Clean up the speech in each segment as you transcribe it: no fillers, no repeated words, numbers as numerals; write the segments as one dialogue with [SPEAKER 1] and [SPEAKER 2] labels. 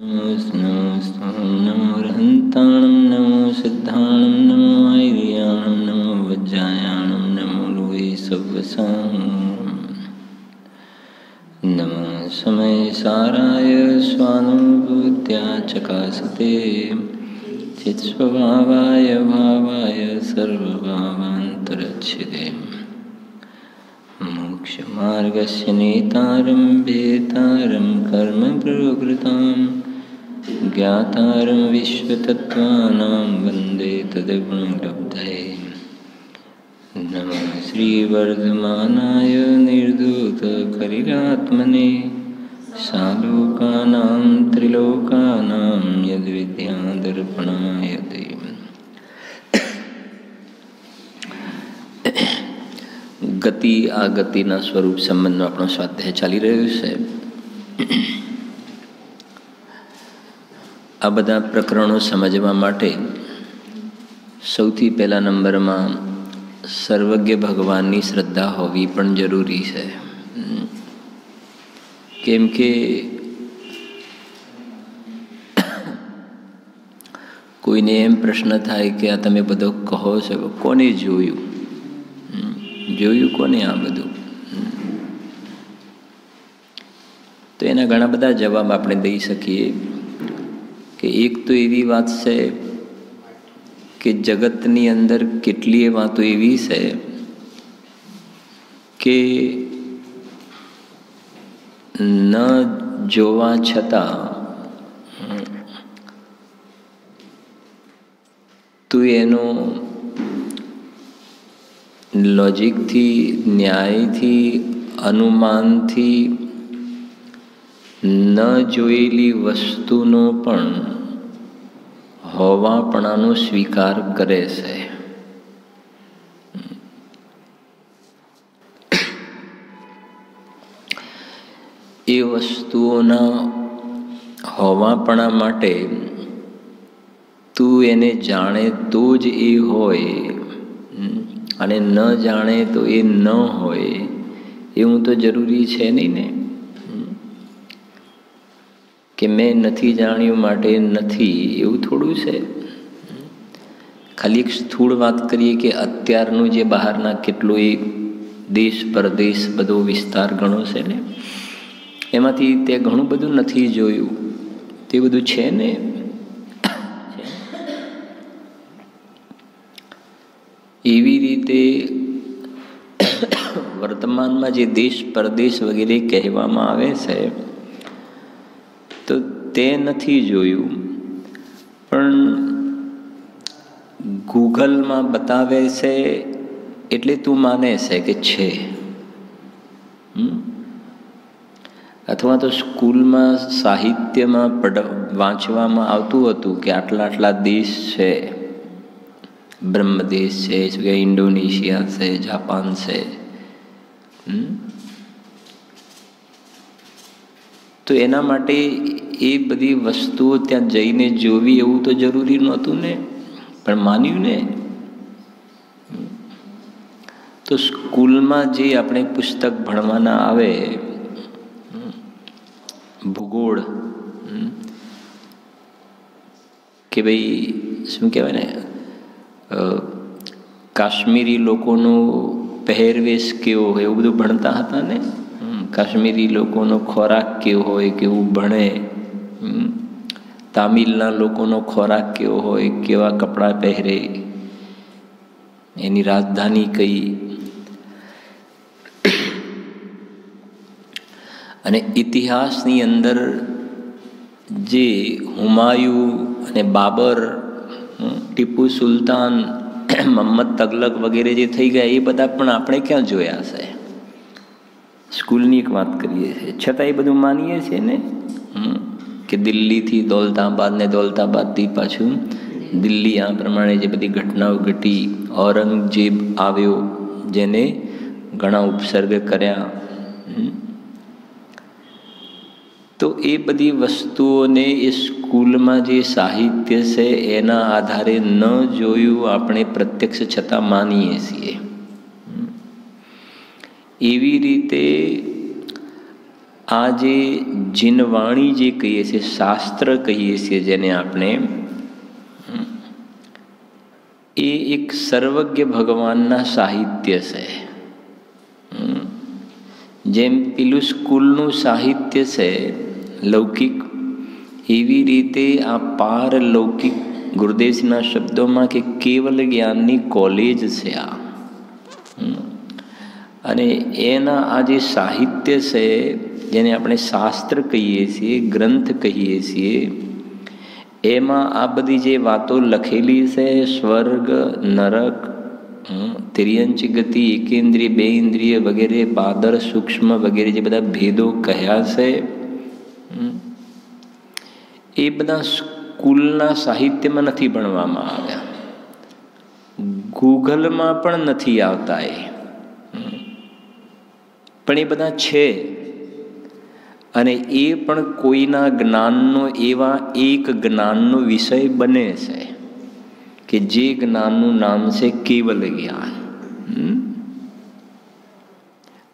[SPEAKER 1] नमो रहन्ताणं नमो सिद्धाणं नमो ऐर्याणं नमो वज्रायाणं नमो लोहे सव्वसां नमः समयसाराय स्वानुभूत्या चकासते चित्स्वभावाय भावाय सर्वभावान्तरच्छिदे मोक्षमार्गस्य नेतारं भेतारं कर्म प्रवृत्तां ज्ञातारं विश्वतत्त्वानां वन्दे तद्गुणलब्धये नमः श्रीवर्धमानाय निर्धूतकलिरात्मने सालोकानां त्रिलोकानां यद्विद्यादर्पणाय ते ગતિ આ ગતિના સ્વરૂપ સંબંધનો આપણો સ્વાધ્યાય ચાલી રહ્યો છે. આ બધા પ્રકરણો સમજવા માટે સૌથી પહેલા નંબરમાં સર્વજ્ઞ ભગવાનની શ્રદ્ધા હોવી પણ જરૂરી છે. કેમ કે કોઈને એમ પ્રશ્ન થાય કે આ તમે બધો કહો છો, કોને જોયું કોને આ બધું? તો એના ઘણા બધા જવાબ આપણે દઈ શકીએ કે એક તો એવી વાત છે કે જગતની અંદર કેટલીય વાતો એવી છે કે ન જોવા છતાં તું એનો લોજિકથી, ન્યાયથી, અનુમાનથી ન જોયેલી વસ્તુનો પણ હોવાપણાનો સ્વીકાર કરે છે. એ વસ્તુઓના હોવાપણા માટે તું એને જાણે તો જ એ હોય અને ન જાણે તો એ ન હોય એવું તો જરૂરી છે નહીં ને. કે મેં નથી જાણ્યું માટે નથી એવું થોડું છે. ખાલી એક સ્થૂળ વાત કરીએ કે અત્યારનું જે બહારના કેટલો એ દેશ પરદેશ બધો વિસ્તાર ઘણો છે ને, એમાંથી તે ઘણું બધું નથી જોયું, તે બધું છે ને. એવી રીતે વર્તમાનમાં જે દેશ પરદેશ વગેરે કહેવામાં આવે છે તો તે નથી જોયું, પણ ગૂગલમાં બતાવે છે એટલે તું માને છે કે છે. અથવા તો સ્કૂલમાં સાહિત્યમાં વાંચવામાં આવતું હતું કે આટલા આટલા દેશ છે, બ્રહ્મદેશ છે, ઇન્ડોનેશિયા છે, જાપાન છે. તો એના માટે એ બધી વસ્તુઓ ત્યાં જઈને જોવી એવું તો જરૂરી નહોતું ને, પણ માન્યું ને. તો સ્કૂલમાં જે આપણે પુસ્તક ભણવાના આવે, ભૂગોળ, કે ભાઈ શું કહેવાય ને, કાશ્મીરી લોકોનો પહેરવેશ કેવો હોય એવું બધું ભણતા હતા ને. કાશ્મીરી લોકોનો ખોરાક કેવો હોય કેવું ભણે, તામિલના લોકોનો ખોરાક કેવો હોય, કેવા કપડાં પહેરે, એની રાજધાની કઈ, અને ઇતિહાસની અંદર જે હુમાયુ અને બાબર, ટીપુ સુલતાન, મોહમ્મદ તગલક વગેરે જે થઈ ગયા એ બધા પણ આપણે ક્યાં જોયા છે? સ્કૂલની એક વાત કરીએ છીએ, છતાં એ બધું માનીએ છીએ ને કે દિલ્હીથી દૌલતાબાદ ને દૌલતાબાદથી પાછું દિલ્હી, આ પ્રમાણે જે બધી ઘટનાઓ ઘટી, ઔરંગઝેબ આવ્યો જેને ઘણા ઉપસર્ગ કર્યા. તો એ બધી વસ્તુઓને એ સ્કૂલમાં જે સાહિત્ય છે એના આધારે ન જોયું આપણે પ્રત્યક્ષ છતાં માનીએ છીએ. એવી રીતે આ જે જીનવાણી જે કહીએ છીએ, શાસ્ત્ર કહીએ છીએ જેને આપણે, એ એક સર્વજ્ઞ ભગવાનના સાહિત્ય છે. જેમ પેલું સ્કૂલનું સાહિત્ય છે લૌકિક, એવી રીતે આ પારલૌકિક ગુરુદેવના શબ્દોમાં કે કેવલ જ્ઞાનની કોલેજ છે આ. અને એના આ જે સાહિત્ય છે જેને આપણે શાસ્ત્ર કહીએ છીએ, ગ્રંથ કહીએ છીએ, એમાં આ બધી જે વાતો લખેલી છે, સ્વર્ગ, નરક, તિર્યંચ ગતિ, એકેન્દ્રિય, બે ઇન્દ્રિય વગેરે, બાદર, સૂક્ષ્મ વગેરે જે બધા ભેદો કહ્યા છે, એ બધા સ્કૂલના સાહિત્યમાં નથી ભણવામાં આવ્યા, ગૂગલમાં પણ નથી આવતા એ, પણ એ બધા છે. અને એ પણ કોઈના જ્ઞાનનો, એવા એક જ્ઞાનનો વિષય બને છે કે જે જ્ઞાનનું નામ છે કેવલ જ્ઞાન.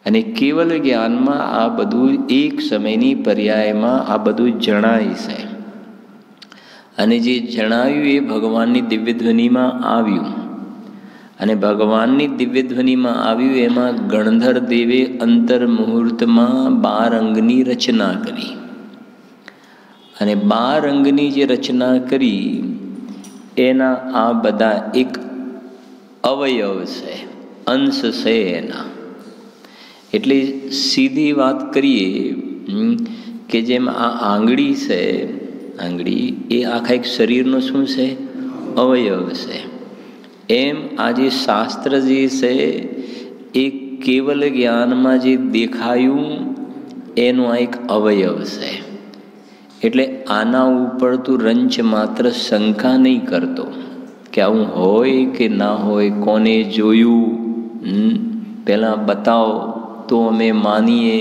[SPEAKER 1] અને કેવલ જ્ઞાનમાં આ બધું એક સમયની પર્યાયમાં આ બધું જણાય છે. અને જે જણાયું એ ભગવાનની દિવ્યધ્વનિમાં આવ્યું. અને ભગવાનની દિવ્યધ્વનિમાં આવ્યું એમાં ગણધર દેવે અંતર મુહૂર્તમાં 12 અંગની રચના કરી. અને 12 અંગની જે રચના કરી એના આ બધા એક અવયવ છે, અંશ છે એના. એટલે સીધી વાત કરીએ કે જેમ આ આંગળી છે, આંગળી એ આખા એક શરીરનો શું છે? અવયવ છે. એમ આ જે શાસ્ત્ર જે છે એ કેવલ જ્ઞાનમાં જે દેખાયું એનો આ એક અવયવ છે. એટલે આના ઉપર તું રંચ માત્ર શંકા નહીં કરતો કે આવું હોય કે ના હોય, કોને જોયું, પહેલાં બતાવો તો અમે માનીએ.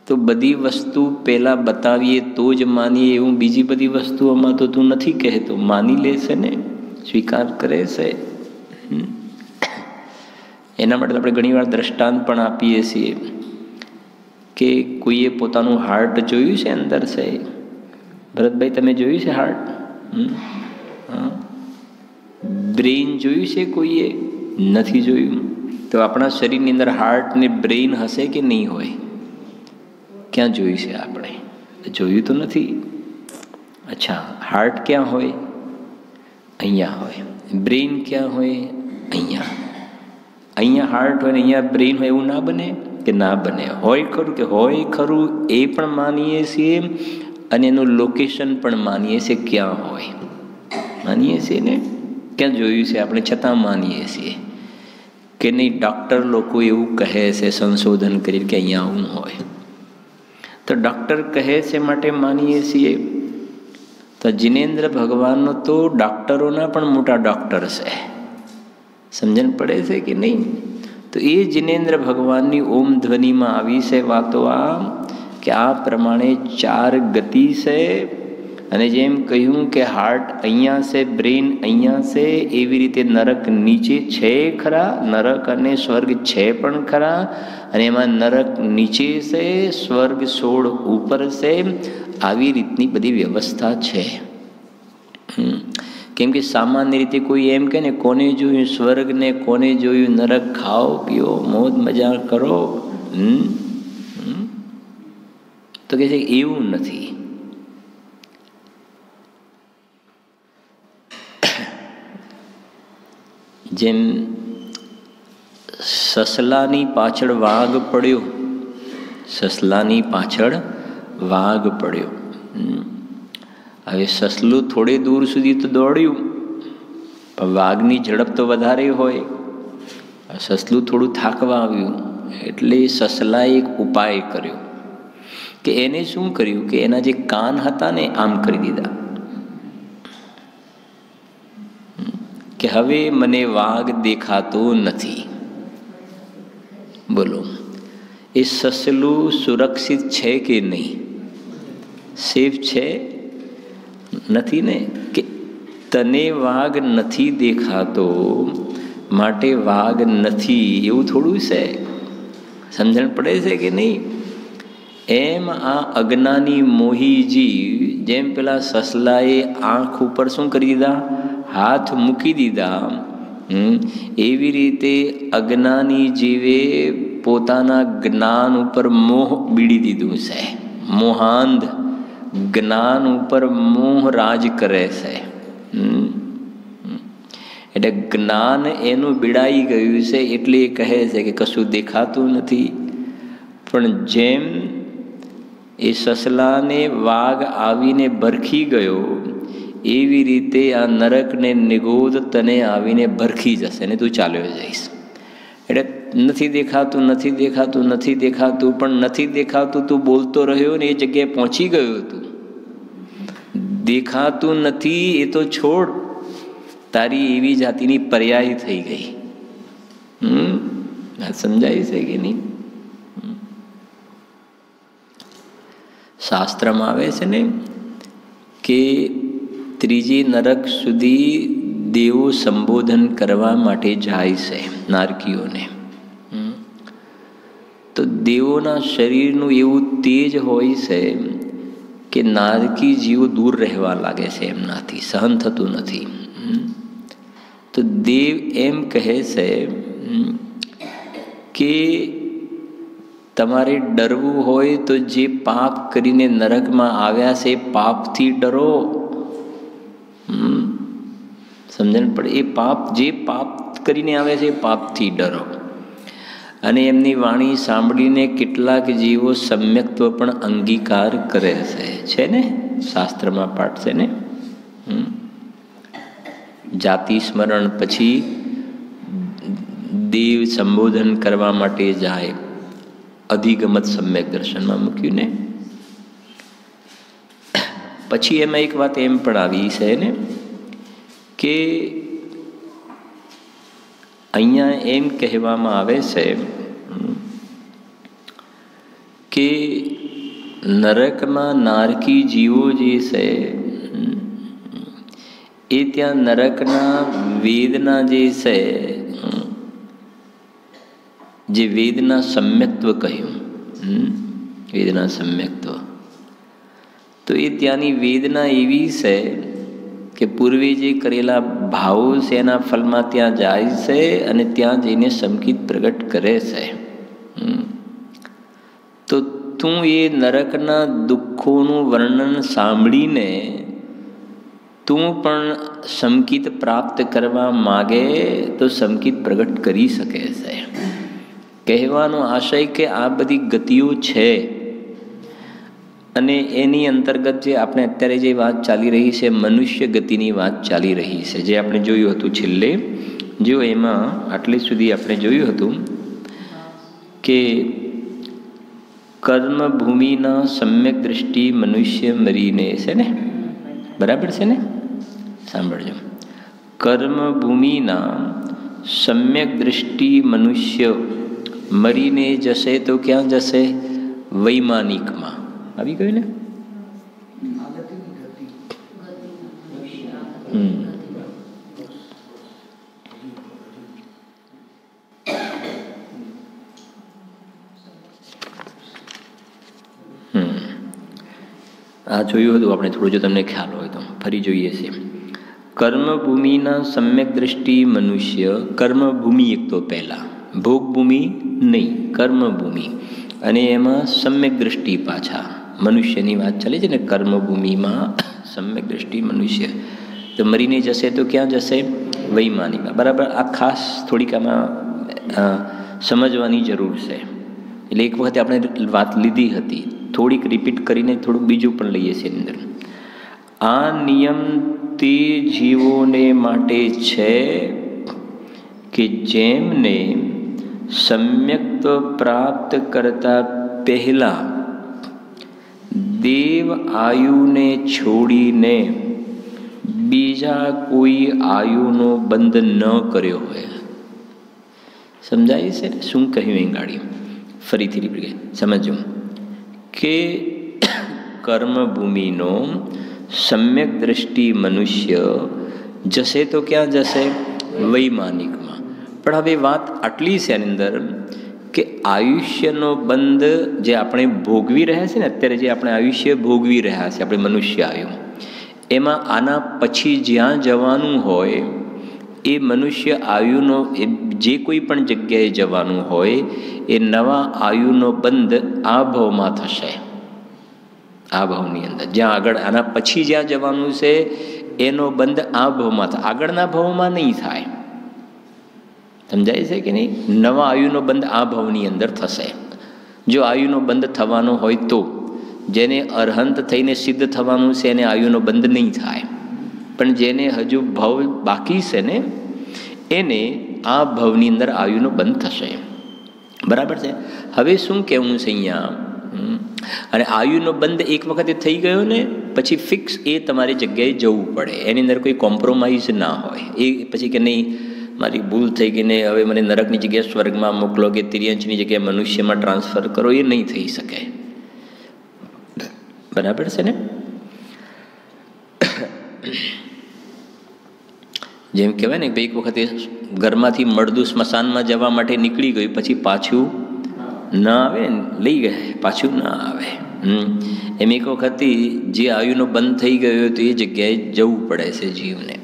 [SPEAKER 1] તો બધી વસ્તુ પહેલાં બતાવીએ તો જ માનીએ એવું બીજી બધી વસ્તુઓમાં તો તું નથી કહેતો. માની લે છે ને, સ્વીકાર કરે છે. એના માટે આપણે ઘણીવાર દ્રષ્ટાંત પણ આપીએ છીએ કે કોઈએ પોતાનું હાર્ટ જોયું છે, અંદર છે. ભરતભાઈ તમે જોયું છે હાર્ટ? બ્રેઇન જોયું છે કોઈએ? નથી જોયું. તો આપણા શરીરની અંદર હાર્ટ ને બ્રેઇન હશે કે નહીં હોય? ક્યાં જોયું છે આપણે? જોયું તો નથી. અચ્છા, હાર્ટ ક્યાં હોય? અહીંયા હોય. બ્રેઇન ક્યાં હોય? અહીંયા. અહીંયા હાર્ટ હોય ને અહીંયા બ્રેઇન હોય એવું ના બને કે ના બને? હોય ખરું કે હોય ખરું એ પણ માનીએ છીએ, અને એનું લોકેશન પણ માનીએ છીએ ક્યાં હોય. માનીએ છીએ ને, ક્યાં જોયું છે આપણે છતાં માનીએ છીએ કે નહીં? ડૉક્ટર લોકો એવું કહે છે સંશોધન કરી કે અહીંયા આવું હોય. તો ડૉક્ટર કહે છે માટે માનીએ છીએ. તો જિનેન્દ્ર ભગવાનનો તો ડૉક્ટરોના પણ મોટા ડૉક્ટર છે. સમજણ પડે છે કે નહીં? તો એ જિનેન્દ્ર ભગવાનની ઓમ ધ્વનિમાં આવી છે વાતો આ કે આ પ્રમાણે 4 ગતિ છે. અને જેમ કહ્યું કે હાર્ટ અહીંયા છે, બ્રેઇન અહીંયા છે, એવી રીતે નરક નીચે છે ખરા, નરક અને સ્વર્ગ છે પણ ખરા. અને એમાં નરક નીચે છે, સ્વર્ગ 16 ઉપર છે. આવી રીતની બધી વ્યવસ્થા છે. કેમ કે સામાન્ય રીતે કોઈ એમ કહે ને, કોને જોયું સ્વર્ગ ને કોને જોયું નરક, ખાઓ પીઓ મોજ મજા કરો, તો કહે છે એવું નથી. જેમ સસલાની પાછળ વાઘ પડ્યો, સસલાની પાછળ વાઘ પડ્યો. હવે સસલું થોડે દૂર સુધી તો દોડ્યું, પણ વાઘની ઝડપ તો વધારે હોય. સસલું થોડું થાકવા આવ્યું, એટલે સસલાએ એક ઉપાય કર્યો કે એને શું કર્યું કે એના જે કાન હતા ને આમ કરી દીધા કે હવે મને વાઘ દેખાતો નથી. બોલો, એ સસલું સુરક્ષિત છે કે નહીં? સેફ છે? નથી ને. કે તને વાઘ નથી દેખાતો માટે વાઘ નથી એવું થોડું છે. સમજણ પડે છે કે નહીં? એમ આ અજ્ઞાની મોહી જીવ જેમ પેલા સસલાએ આંખ ઉપર શું કરી દીધા? હાથ મૂકી દીધા. એવી રીતે અજ્ઞાની જીવે પોતાના જ્ઞાન ઉપર મોહ બીડી દીધું છે. મોહાંધ જ્ઞાન ઉપર મોહ રાજ કરે છે. એટલે જ્ઞાન એનું બીડાઈ ગયું છે, એટલે એ કહે છે કે કશું દેખાતું નથી. પણ જેમ એ સસલાને વાઘ આવીને ભરખી ગયો, એવી રીતે આ નરકને નિગોદ તને આવીને ભરખી જશે ને તું ચાલ્યો જઈશ. એટલે નથી દેખાતું, નથી દેખાતું, નથી દેખાતું, પણ નથી દેખાતું તું બોલતો રહ્યો ને એ જગ્યાએ પહોંચી ગયો તું. દેખાતું નથી એ તો છોડ, તારી એવી જાતિની પર્યાય થઈ ગઈ. સમજાય છે કે નહીં? શાસ્ત્રમાં આવે છે ને કે ત્રીજી નરક સુધી દેવો સંબોધન કરવા માટે જાય છે નારકીઓને. તો દેવોના શરીરનું એવું તેજ હોય છે કે નારકી જીવો દૂર રહેવા લાગે છે, એમનાથી સહન થતું નથી. તો દેવ એમ કહે છે કે તમારે ડરવું હોય તો જે પાપ કરીને નરકમાં આવ્યા છે એ પાપથી ડરો. સમજણ પડે? એ પાપ, જે પાપ કરીને આવે છે એ પાપથી ડરો. અને એમની વાણી સાંભળીને કેટલાક જીવો સમ્યક્ત્વ પણ અંગીકાર કરે છે ને? શાસ્ત્રમાં પાઠ છે ને. જાતિ સ્મરણ પછી દેવ સંબોધન કરવા માટે જાય. અધિગમત સમ્યક દર્શનમાં મૂક્યું ને. પછી એમાં એક વાત એમ પણ આવી છે ને કે અહીંયા એમ કહેવામાં આવે છે કે નરકમાં નારકી જીવો જે છે એ ત્યાં નરકના વેદના જે છે, જે વેદના સમ્યક્ત્વ કહ્યું, વેદના સમ્યક્ત્વ, તો એ ત્યાંની વેદના એવી છે કે પૂર્વે જે કરેલા ભાવો છે એના ફલમાં ત્યાં જાય છે અને ત્યાં જઈને સંકિત પ્રગટ કરે છે. તો તું એ નરકના દુઃખોનું વર્ણન સાંભળીને તું પણ સંકિત પ્રાપ્ત કરવા માગે તો સંકિત પ્રગટ કરી શકે છે. કહેવાનો આશય કે આ બધી ગતિઓ છે અને એની અંતર્ગત જે આપણે અત્યારે જે વાત ચાલી રહી છે, મનુષ્ય ગતિની વાત ચાલી રહી છે, જે આપણે જોયું હતું છેલ્લે. જો એમાં આટલે સુધી આપણે જોયું હતું કે કર્મભૂમિના સમ્યક દ્રષ્ટિ મનુષ્ય મરીને છે ને, બરાબર છે ને? સાંભળજો. કર્મભૂમિના સમ્યક દ્રષ્ટિ મનુષ્ય મરીને જશે તો ક્યાં જશે? વૈમાનિકમાં. આવી ગયું ને? આ જોયું હતું આપણે થોડું, જો તમને ખ્યાલ હોય તો ફરી જોઈએ છે. કર્મભૂમિના સમ્યક દ્રષ્ટિ મનુષ્ય, કર્મભૂમિ એક તો પહેલા, ભોગભૂમિ નહીં, કર્મભૂમિ, અને એમાં સમ્યક દ્રષ્ટિ પાછા મનુષ્યની વાત ચાલે છે ને. કર્મભૂમિમાં સમ્યક દ્રષ્ટિ મનુષ્ય તો મરીને જશે તો ક્યાં જશે? વૈમાનિકમાં. બરાબર. આ ખાસ થોડીક આમાં સમજવાની જરૂર છે. એટલે એક વખતે આપણે વાત લીધી હતી, થોડીક રિપીટ કરીને થોડુંક બીજું પણ લઈએ છીએ અંદર. આ નિયમ તે જીવોને માટે છે કે જેમને સમ્યક્ત્વ પ્રાપ્ત કરતા પહેલા દેવ આયુને છોડીને બીજા કોઈ આયુનો બંધ ન કર્યો હોય. સમજાય છે ને શું કહ્યું એ ગાડી? ફરીથી રિપીટ સમજો કે કર્મભૂમિનો સમ્યક દ્રષ્ટિ મનુષ્ય જશે તો ક્યાં જશે? વૈમાનિકમાં. પણ હવે વાત આટલી છે એની અંદર કે આયુષ્યનો બંધ જે આપણે ભોગવી રહ્યા છીએ ને, અત્યારે જે આપણે આયુષ્ય ભોગવી રહ્યા છીએ, આપણે મનુષ્ય આયુ, એમાં આના પછી જ્યાં જવાનું હોય એ મનુષ્ય આયુનો જે કોઈ પણ જગ્યાએ જવાનું હોય એ નવા આયુનો બંધ આ ભાવમાં થશે. આ ભાવની અંદર જ્યાં આગળ આના પછી જ્યાં જવાનું છે એનો બંધ આ ભાવમાં થાય, આગળના ભાવમાં નહીં થાય. સમજાય છે કે નહીં? નવા આયુનો બંધ આ ભાવની અંદર થશે. જો આયુનો બંધ થવાનો હોય તો જેને અરહંત થઈને સિદ્ધ થવાનું છે એને આયુનો બંધ નહીં થાય, પણ જેને હજુ ભવ બાકી છે ને એને આ ભવની અંદર આયુનો બંધ થશે. બરાબર છે? હવે શું કહેવું છે અહીંયા? અને આયુનો બંધ એક વખતે થઈ ગયો ને પછી ફિક્સ એ તમારી જગ્યાએ જવું પડે, એની અંદર કોઈ કોમ્પ્રોમાઇઝ ના હોય. એ પછી કે નહીં મારી ભૂલ થઈ ગઈ ને હવે મને નરકની જગ્યાએ સ્વર્ગમાં મોકલો કે તિર્યંચની જગ્યાએ મનુષ્યમાં ટ્રાન્સફર કરો, એ નહીં થઈ શકે. બરાબર છે ને? જેમ કહેવાય ને એક વખતે ઘરમાંથી મળદું સ્મશાનમાં જવા માટે નીકળી ગયું, પછી પાછું ના આવે, લઈ ગયા પાછું ના આવે. એમ એક વખત જે આયુનો બંધ થઈ ગયો તો એ જગ્યાએ જવું પડે છે જીવને.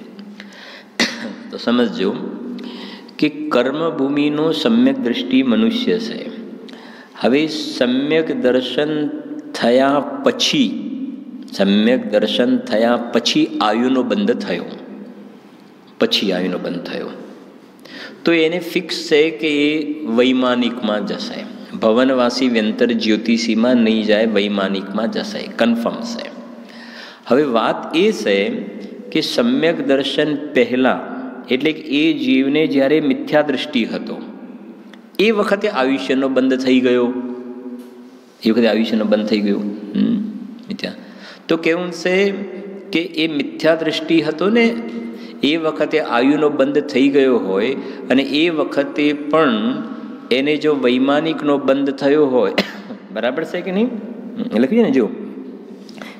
[SPEAKER 1] તો સમજજો કે કર્મભૂમિનો સમ્યક દ્રષ્ટિ મનુષ્ય છે. હવે સમ્યક દર્શન થયા પછી, સમ્યક દર્શન થયા પછી આયુનો બંધ થયો, પછી આયુનો બંધ થયો તો એને ફિક્સ છે કે એ વૈમાનિકમાં જશે. ભવનવાસી વ્યંતર જ્યોતિષીમાં નહીં જાય, વૈમાનિકમાં જશે, કન્ફર્મ છે. હવે વાત એ છે કે સમ્યક દર્શન પહેલાં, એટલે કે એ જીવને જ્યારે મિથ્યા દૃષ્ટિ હતો એ વખતે આયુષ્યનો બંધ થઈ ગયો, એ વખતે આયુષ્યનો બંધ થઈ ગયો મિથ્યા. તો કેવું છે કે એ મિથ્યા દૃષ્ટિ હતો ને એ વખતે આયુનો બંધ થઈ ગયો હોય અને એ વખતે પણ એને જો વૈમાનિકનો બંધ થયો હોય, બરાબર છે કે નહીં? લખ્યું ને જો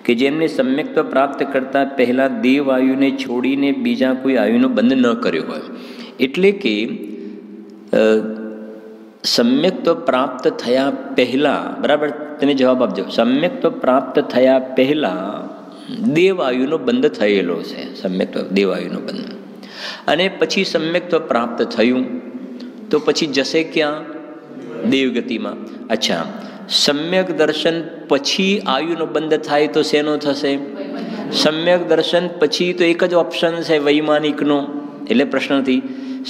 [SPEAKER 1] કે જેમને સમ્યક્ત્વ પ્રાપ્ત કરતા પહેલાં દેવ આયુને છોડીને બીજા કોઈ આયુનો બંધ ન કર્યો હોય. એટલે કે સમ્યક્ત્વ પ્રાપ્ત થયા પહેલાં, બરાબર તમે જવાબ આપજો, સમ્યક્ત્વ પ્રાપ્ત થયા પહેલાં દેવાયુનો બંધ થયેલો છે, સમ્યક્ત્વ દેવાયુનો બંધ. અને પછી સમ્યક્ત્વ પ્રાપ્ત થયું તો પછી જશે ક્યાં? દેવગતિમાં. અચ્છા, સમ્યક દર્શન પછી આયુનો બંધ થાય તો શેનો થશે? સમ્યક દર્શન પછી તો એક જ ઓપ્શન છે વૈમાનિકનો. એટલે પ્રશ્નથી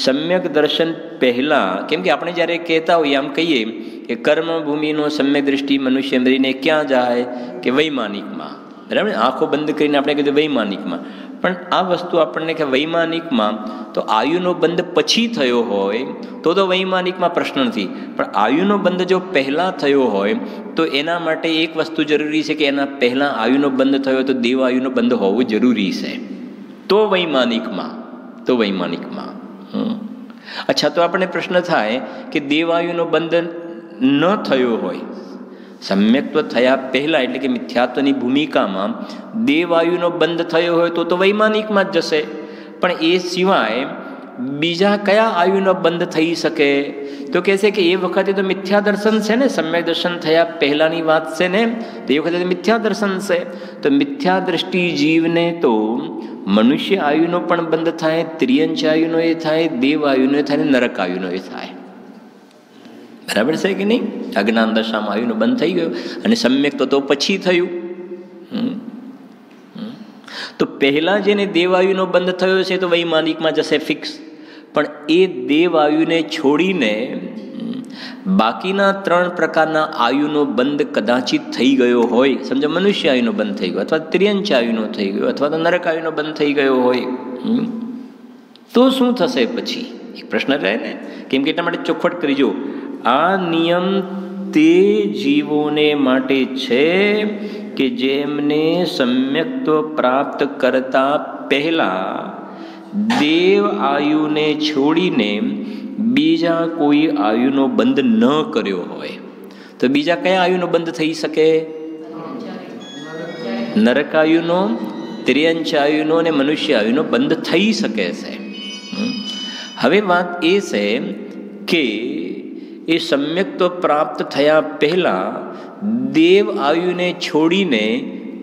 [SPEAKER 1] સમ્યક દર્શન પહેલાં, કેમ કે આપણે જ્યારે કહેતા હોઈએ આમ કહીએ કે કર્મભૂમિનો સમ્યક દૃષ્ટિ મનુષ્ય મરીને ક્યાં જાય? કે વૈમાનિકમાં. બરાબર, આંખો બંધ કરીને આપણે કીધું વૈમાનિકમાં. પણ આ વસ્તુ આપણને કે વૈમાનિકમાં તો આયુનો બંધ પછી થયો હોય તો વૈમાનિકમાં પ્રશ્ન નથી, પણ આયુનો બંધ જો પહેલાં થયો હોય તો એના માટે એક વસ્તુ જરૂરી છે કે એના પહેલાં આયુનો બંધ થયો તો દેવ આયુનો બંધ હોવો જરૂરી છે, તો વૈમાનિકમાં. તો વૈમાનિકમાં અચ્છા, તો આપણને પ્રશ્ન થાય કે દેવાયુનો બંધ ન થયો હોય, સમ્યક્ત્વ થયા પહેલાં એટલે કે મિથ્યાત્વની ભૂમિકામાં દેવાયુનો બંધ થયો હોય તો વૈમાનિકમાં જ જશે. પણ એ સિવાય બીજા કયા આયુનો બંધ થઈ શકે? તો કહે છે કે એ વખતે તો મિથ્યા દર્શન છે ને, સમ્યક દર્શન થયા પહેલાંની વાત છે ને, તો એ વખતે મિથ્યા દર્શન છે. તો મિથ્યા દૃષ્ટિ જીવને તો મનુષ્ય આયુનો પણ બંધ થાય, ત્રિયંચ આયુનો એ થાય, દેવ આયુનો એ થાય, નરક આયુનો એ થાય. બરાબર છે કે નહીં? અજ્ઞાન દશામાં આયુનો બંધ થઈ ગયો અને સમ્યક તો પછી થયું. તો પહેલાં જેને દેવાયુનો બંધ થયો છે તો વૈમાનિકમાં જશે ફિક્સ. પણ એ દેવાયુને છોડીને બાકીના 3 પ્રકારના આયુનો બંધ કદાચિત થઈ ગયો હોય, સમજો મનુષ્ય આયુનો બંધ થઈ ગયો, અથવા ત્રિયંચ આયુનો થઈ ગયો, અથવા તો નરક આયુનો બંધ થઈ ગયો હોય, તો શું થશે પછી? એક પ્રશ્ન રહે ને, કેમ કે એટલા માટે ચોખવટ કરી જો, આ નિયમ તે જીવોને માટે છે કે જેમને સમ્યક્ત્વ પ્રાપ્ત કરતા પહેલા દેવ આયુને છોડીને બીજા કોઈ આયુનો બંધ ન કર્યો હોય. તો બીજા કયા આયુનો બંધ થઈ શકે? નરક આયુનો, ત્રિયંચ આયુનો અને મનુષ્ય આયુનો બંધ થઈ શકે છે. હવે વાત એ છે કે એ સમ્યક્ત્વ પ્રાપ્ત થયા પહેલાં દેવ આયુને છોડીને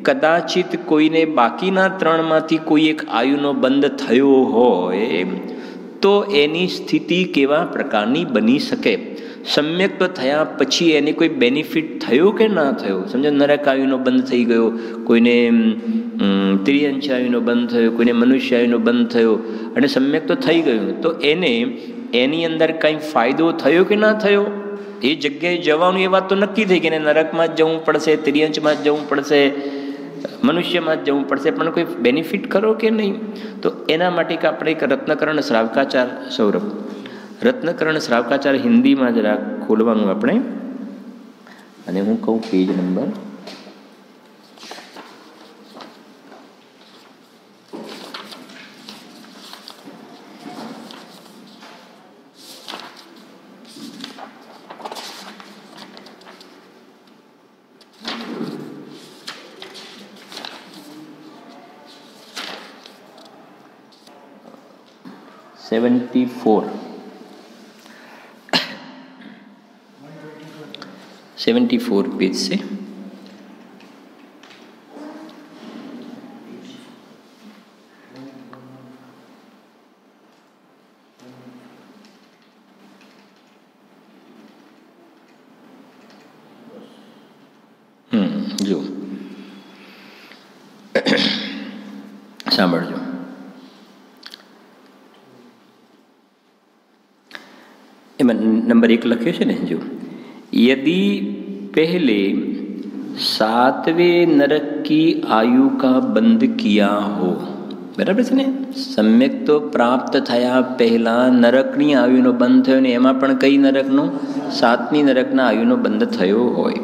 [SPEAKER 1] કદાચિત કોઈને બાકીના ત્રણમાંથી કોઈ એક આયુનો બંધ થયો હોય તો એની સ્થિતિ કેવા પ્રકારની બની શકે? સમ્યક્ત્વ થયા પછી એને કોઈ બેનિફિટ થયો કે ના થયો? સમજો નરક આયુનો બંધ થઈ ગયો, કોઈને ત્રિયંચ આયુનો બંધ થયો, કોઈને મનુષ્ય આયુનો બંધ થયો અને સમ્યક્ત્વ થઈ ગયું, તો એને એની અંદર કંઈ ફાયદો થયો કે ના થયો? એ જગ્યાએ જવાનું એ વાત તો નક્કી થઈ કે એને નરકમાં જ જવું પડશે, ત્રિયંચમાં જ જવું પડશે, મનુષ્યમાં જ જવું પડશે, પણ કોઈ બેનિફિટ ખરો કે નહીં? તો એના માટે આપણે એક રત્નકર્ણ શ્રાવકાચાર, સૌરભ રત્નકર્ણ શ્રાવકાચાર હિન્દીમાં જરા ખોલવાનું આપણે, અને હું કહું પેજ નંબર 74 पेज से जो સાંભળજો. એમાં નંબર 1 લખ્યો છે ને, જો यदि पहले 7वें नरक की आयु का बंध किया हो, बराबर છે ને, સમ્યક તો પ્રાપ્ત થયા પહેલા નરકની આયુનો બંધ થયો ને એમાં પણ કઈ નરકનો? 7મી નરકના આયુનો બંધ થયો હોય.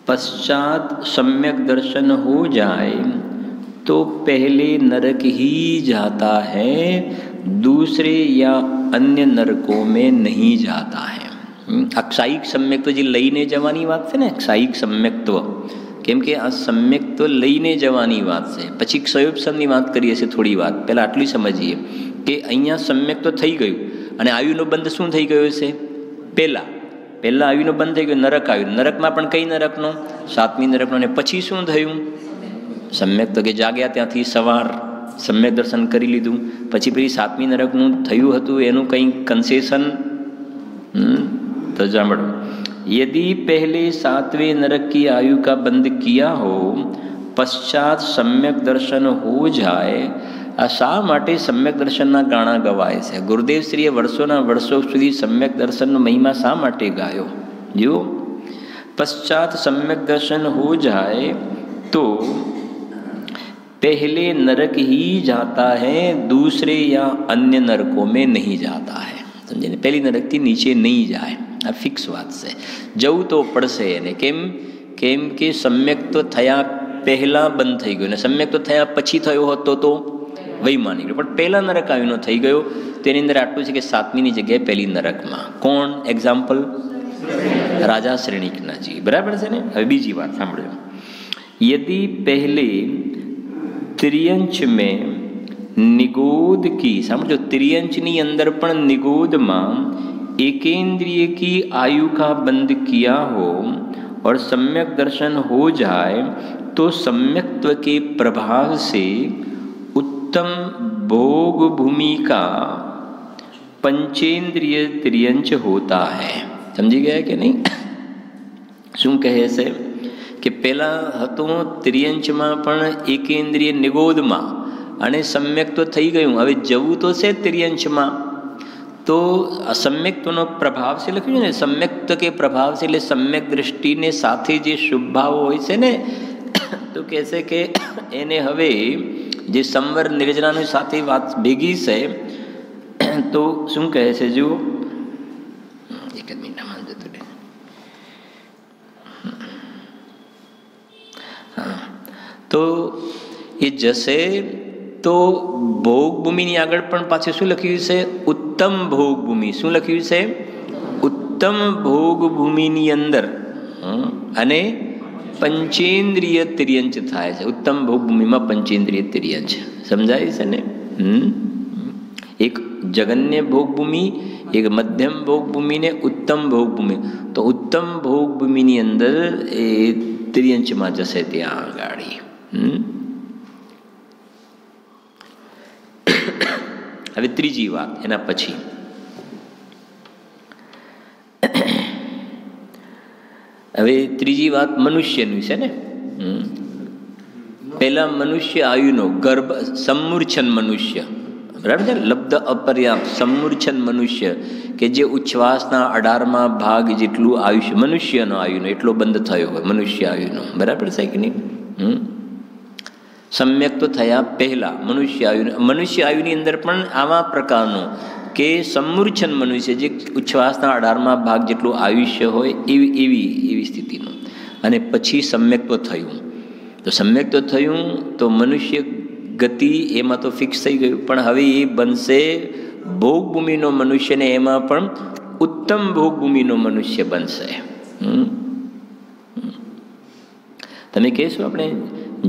[SPEAKER 1] पश्चात सम्यक दर्शन हो जाए तो पहले नरक ही जाता है, दूसरे या अन्य नरकों में नहीं जाता है. અક્ષાયિક સમ્યક્ત્વ જે લઈને જવાની વાત છે ને, અક્ષાયિક સમ્યક્ત્વ, કેમ કે આ સમ્યક્ત્વ લઈને જવાની વાત છે. પછી ક્ષયોપસમની વાત કરીએ છીએ થોડી વાત પહેલાં. આટલી સમજીએ કે અહીંયા સમ્યક્ત્વ થઈ ગયું અને આયુનો બંધ શું થઈ ગયો છે? પહેલાં આયુનો બંધ થઈ ગયો નરક આયુ. નરકમાં પણ કઈ નરકનો? 7મી નરકનો. અને પછી શું થયું? સમ્યક્ત્વ કે જાગ્યા ત્યાંથી સવાર સમ્યક દર્શન કરી લીધું, પછી પેલી 7મી નરકનું થયું હતું એનું કંઈ કન્સેશન तो जामड़ो. यदि पहले 7वें नरक की आयु का बंध किया हो, पश्चात सम्यक दर्शन हो जाए. આ શા માટે સમ્યક દર્શનના ગાણા ગવાય છે? ગુરુદેવ શ્રીએ વર્ષોના વર્ષો સુધી સમ્યક દર્શનનો મહિમા શા માટે ગાયો? જો પશ્ચાત સમ્યક દર્શન હો જાય તો पहले नरक ही जाता है, दूसरे या अन्य नरकों में नहीं जाता है. समझे ने? पहली नरकથી નીચે નહીં જાય. આ ફિક્સ વાત છે. જવું તો પડશે એને. કેમ કે સમ્યક્ત્વ થયા પહેલાં બંધ થઈ ગયો, ને સમ્યક્ત્વ થયા પછી થયો હતો તો વૈમાનિક. પણ પહેલા નરક આયુનો થઈ ગયો, તેની અંદર આટલું છે કે 7મીની જગ્યાએ પહેલી નરકમાં. કોણ? એક્ઝામ્પલ રાજા શ્રેણિકનાજી. બરાબર છે ને? હવે બીજી વાત સાંભળજો. यदि पहले त्रियंच में निगोद की, समझो त्रियंचनी अंदर पण निगोदમાં एकेंद्रिय की आयु का बंध किया हो और सम्यक दर्शन हो जाए तो सम्यक्त्व के प्रभाव से उत्तम भोग भूमि का पंचेंद्रिय त्रियंच होता है. समझी गया कि नहीं? શું કહે છે કે પહેલાં હતું ત્રિયંચમાં પણ એકેન્દ્રિય નિગોદમાં અને સમ્યક્ત્વ થઈ ગયું. હવે જવું તો છે ત્રિયંચમાં, તો સમ્યક્ત્વનો પ્રભાવ છે લખ્યું છે ને, સમ્યક્ત્વ કે પ્રભાવ છે એટલે સમ્યક દ્રષ્ટિને સાથે જે શુભ ભાવો હોય છે ને, તો કહે છે કે એને હવે જે સંવર નિર્જરાની સાથે વાત ભેગી છે, તો શું કહે છે? જુઓ, એક જ મિનિટમાં જતું રહે. તો એ જશે તો ભોગભૂમિની આગળ પણ પાછું શું લખ્યું છે? ઉત્તમ ભોગભૂમિ. શું લખ્યું છે? ઉત્તમ ભોગભૂમિની અંદર અને પંચેન્દ્રિય તિર્યંચ થાય છે. ઉત્તમ ભોગભૂમિમાં પંચેન્દ્રિય તિર્યંચ સમજાય છે ને? એક જગન્ય ભોગભૂમિ, એક મધ્યમ ભોગભૂમિ ને ઉત્તમ ભોગભૂમિ. તો ઉત્તમ ભોગભૂમિની અંદર એ ત્રિયંચમાં જશે ત્યાં ગાડી. હવે ત્રીજી વાત એના પછી, હવે ત્રીજી વાત મનુષ્યની છે ને. પહેલા મનુષ્ય આયુનો ગર્ભ સમૂર્છન મનુષ્ય, બરાબર છે. લબ્ધ અપર્યાપ્ત સમૂર્છન મનુષ્ય કે જે ઉચ્છ્વાસના 18મા ભાગ જેટલું આયુષ્ય મનુષ્યનો આયુનો એટલો બંધ થયો હોય મનુષ્ય આયુનો, બરાબર છે કે નહીં. સમ્યક તો થયા પહેલા મનુષ્ય આયુની અંદર પણ આવા પ્રકારનો કે સમૂર્છન મનુષ્ય જે ઉચ્છ્વાસના 18મા ભાગ જેટલું આયુષ્ય હોય એવી સ્થિતિનું. અને પછી સમ્યક્ત્વ થયું. તો સમ્યક્ત્વ થયું તો મનુષ્ય ગતિ એમાં તો ફિક્સ થઈ ગયું, પણ હવે એ બનશે ભોગભૂમિનો મનુષ્ય ને એમાં પણ ઉત્તમ ભોગભૂમિનો મનુષ્ય બનશે. તમે કહેશો આપણે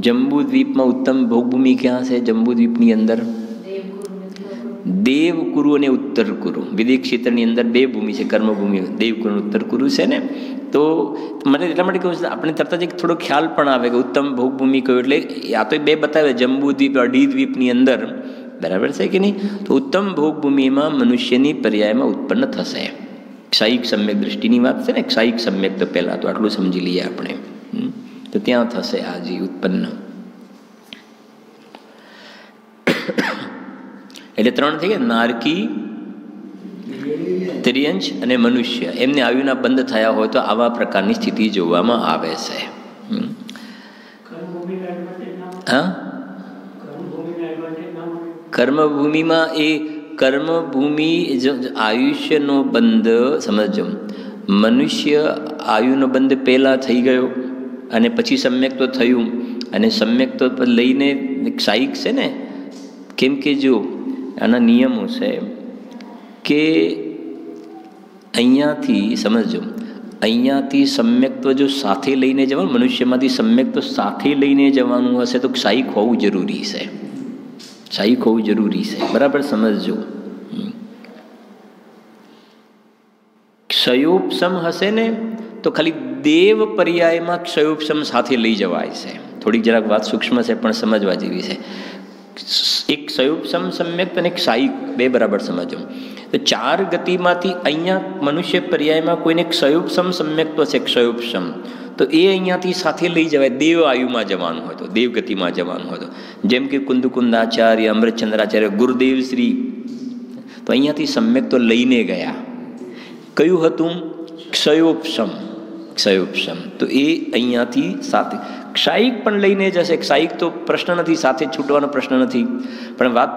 [SPEAKER 1] જંબુદ્વીપમાં ઉત્તમ ભોગભૂમિ ક્યાં છે? જંબુદ્વીપની અંદર દેવકુરુ અને ઉત્તર કુરુ, વિદેહ ક્ષેત્રની અંદર બે ભૂમિ છે, કર્મભૂમિ દેવકુરુ અને ઉત્તર કુરુ છે ને. તો મને એટલા માટે કહું છું, આપણે તરત જ એક થોડો ખ્યાલ પણ આવે કે ઉત્તમ ભોગભૂમિ કયું. એટલે આ તો બે બતાવે, જંબુદ્વીપ અઢીદ્વીપની અંદર, બરાબર છે કે નહીં. તો ઉત્તમ ભોગભૂમિમાં મનુષ્યની પર્યાયમાં ઉત્પન્ન થશે. ક્ષાયિક સમ્યક દૃષ્ટિની વાત છે ને, ક્ષાયિક સમ્યક તો પહેલાં તો આટલું સમજી લઈએ આપણે. તો ત્યાં થશે આ જે ઉત્પન્ન. એટલે ત્રણ થઈ ગયા, નારકી, ત્રિયંચ અને મનુષ્ય. એમને આયુના બંધ થયા હોય તો આવા પ્રકારની સ્થિતિ જોવામાં આવે છે. હા, કર્મભૂમિમાં એ કર્મભૂમિ આયુષ્યનો બંધ સમજો. મનુષ્ય આયુનો બંધ પહેલાં થઈ ગયો અને પછી સમ્યક તો થયું, અને સમ્યક તો લઈને ક્ષાયિક છે ને. કેમ કે જો આના નિયમો છે કે અહીંયાથી સમજો, અહીંયાથી સમ્યક્ત્વ જો સાથે લઈને જવાનું, મનુષ્યમાંથી સમ્યક્ત્વ સાથે લઈને જવાનું હશે તો ક્ષાયિક હોવું જરૂરી છે. ક્ષાયિક હોવું જરૂરી છે, બરાબર સમજજો. ક્ષયોપસમ હશે ને તો ખાલી દેવ પર્યાયમાં ક્ષયોપસમ સાથે લઈ જવાય છે. થોડીક જરાક વાત સૂક્ષ્મ છે પણ સમજવા જેવી છે. એક ક્ષયોપસમ સમ્યક અને ક્ષાયિક બે બરાબર સમજો. તો ચાર ગતિમાંથી અહીંયા મનુષ્ય પર્યાયમાં કોઈને ક્ષયોપસમ સમ્યક્ત્વ છે, ક્ષયોપસમ, તો એ અહીંયાથી સાથે લઈ જવાય. દેવ આયુમાં જવાનું હોય તો, દેવ ગતિમાં જવાનું હોય તો, જેમ કે કુંદકુંદાચાર્ય, અમૃતચંદ્રાચાર્ય, ગુરુદેવ શ્રી, તો અહીંયાથી સમ્યક તો લઈને ગયા. કયું હતું? ક્ષયોપસમ. ક્ષયોપસમ તો એ અહીંયાથી સાથે ક્ષાયિક પણ લઈને જશે. ક્ષાયિક તો પ્રશ્ન નથી, સાથે છૂટવાનો પ્રશ્ન નથી, પણ વાત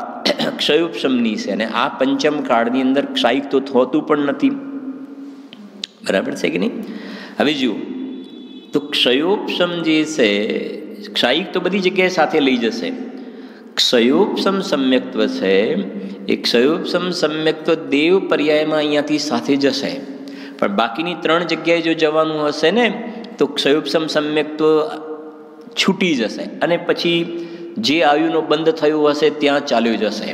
[SPEAKER 1] ક્ષયોપસમની છે. અને આ પંચમ કાળની અંદર ક્ષાયિક તો થતું પણ નથી, બરાબર છે કે નહીં. હવે જુઓ, તો ક્ષયોપસમ જે છે, ક્ષાયિક તો બધી જગ્યાએ સાથે લઈ જશે. ક્ષયોપસમ સમ્યક્ત્વ છે, એ ક્ષયોપસમ સમ્યક્ત્વ દેવ પર્યાયમાં અહીંયાથી સાથે જશે. પણ બાકીની ત્રણ જગ્યાએ જો જવાનું હશે ને તો ક્ષયોપસમ સમ્યક્ત્વ છૂટી જશે અને પછી જે આયુનો બંધ થયું હશે ત્યાં ચાલ્યો જશે.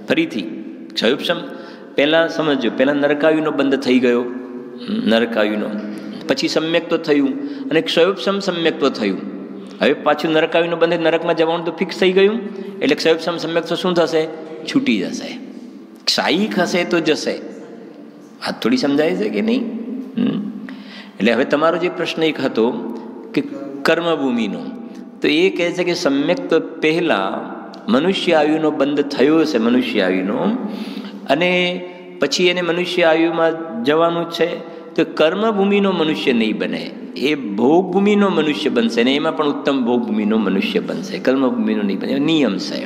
[SPEAKER 1] ફરીથી ક્ષયોપસમ પહેલાં સમજો, પહેલાં નરકાયુનો બંધ થઈ ગયો, નરકાયુનો, પછી સમ્યક્ત્વ થયું અને ક્ષયોપસમ સમ્યક્ત્વ થયું. હવે પાછું નરકાયુનો બંધ, નરકમાં જવાનું તો ફિક્સ થઈ ગયું, એટલે ક્ષયોપસમ સમ્યક્ત્વ શું થશે? છૂટી જશે. ક્ષાયિક હશે તો જશે. આ થોડી સમજાય છે કે નહીં? એટલે હવે તમારો જે પ્રશ્ન એક હતો કે કર્મભૂમિનો, તો એ કહે છે કે સમ્યક્ત્વ પહેલાં મનુષ્ય આયુનો બંધ થયો છે, મનુષ્ય આયુનો, અને પછી એને મનુષ્ય આયુમાં જવાનું છે, તો કર્મભૂમિનો મનુષ્ય નહીં બને, એ ભોગભૂમિનો મનુષ્ય બનશે. ને એમાં પણ ઉત્તમ ભોગભૂમિનો મનુષ્ય બનશે, કર્મભૂમિનો નહીં બને. નિયમ છે.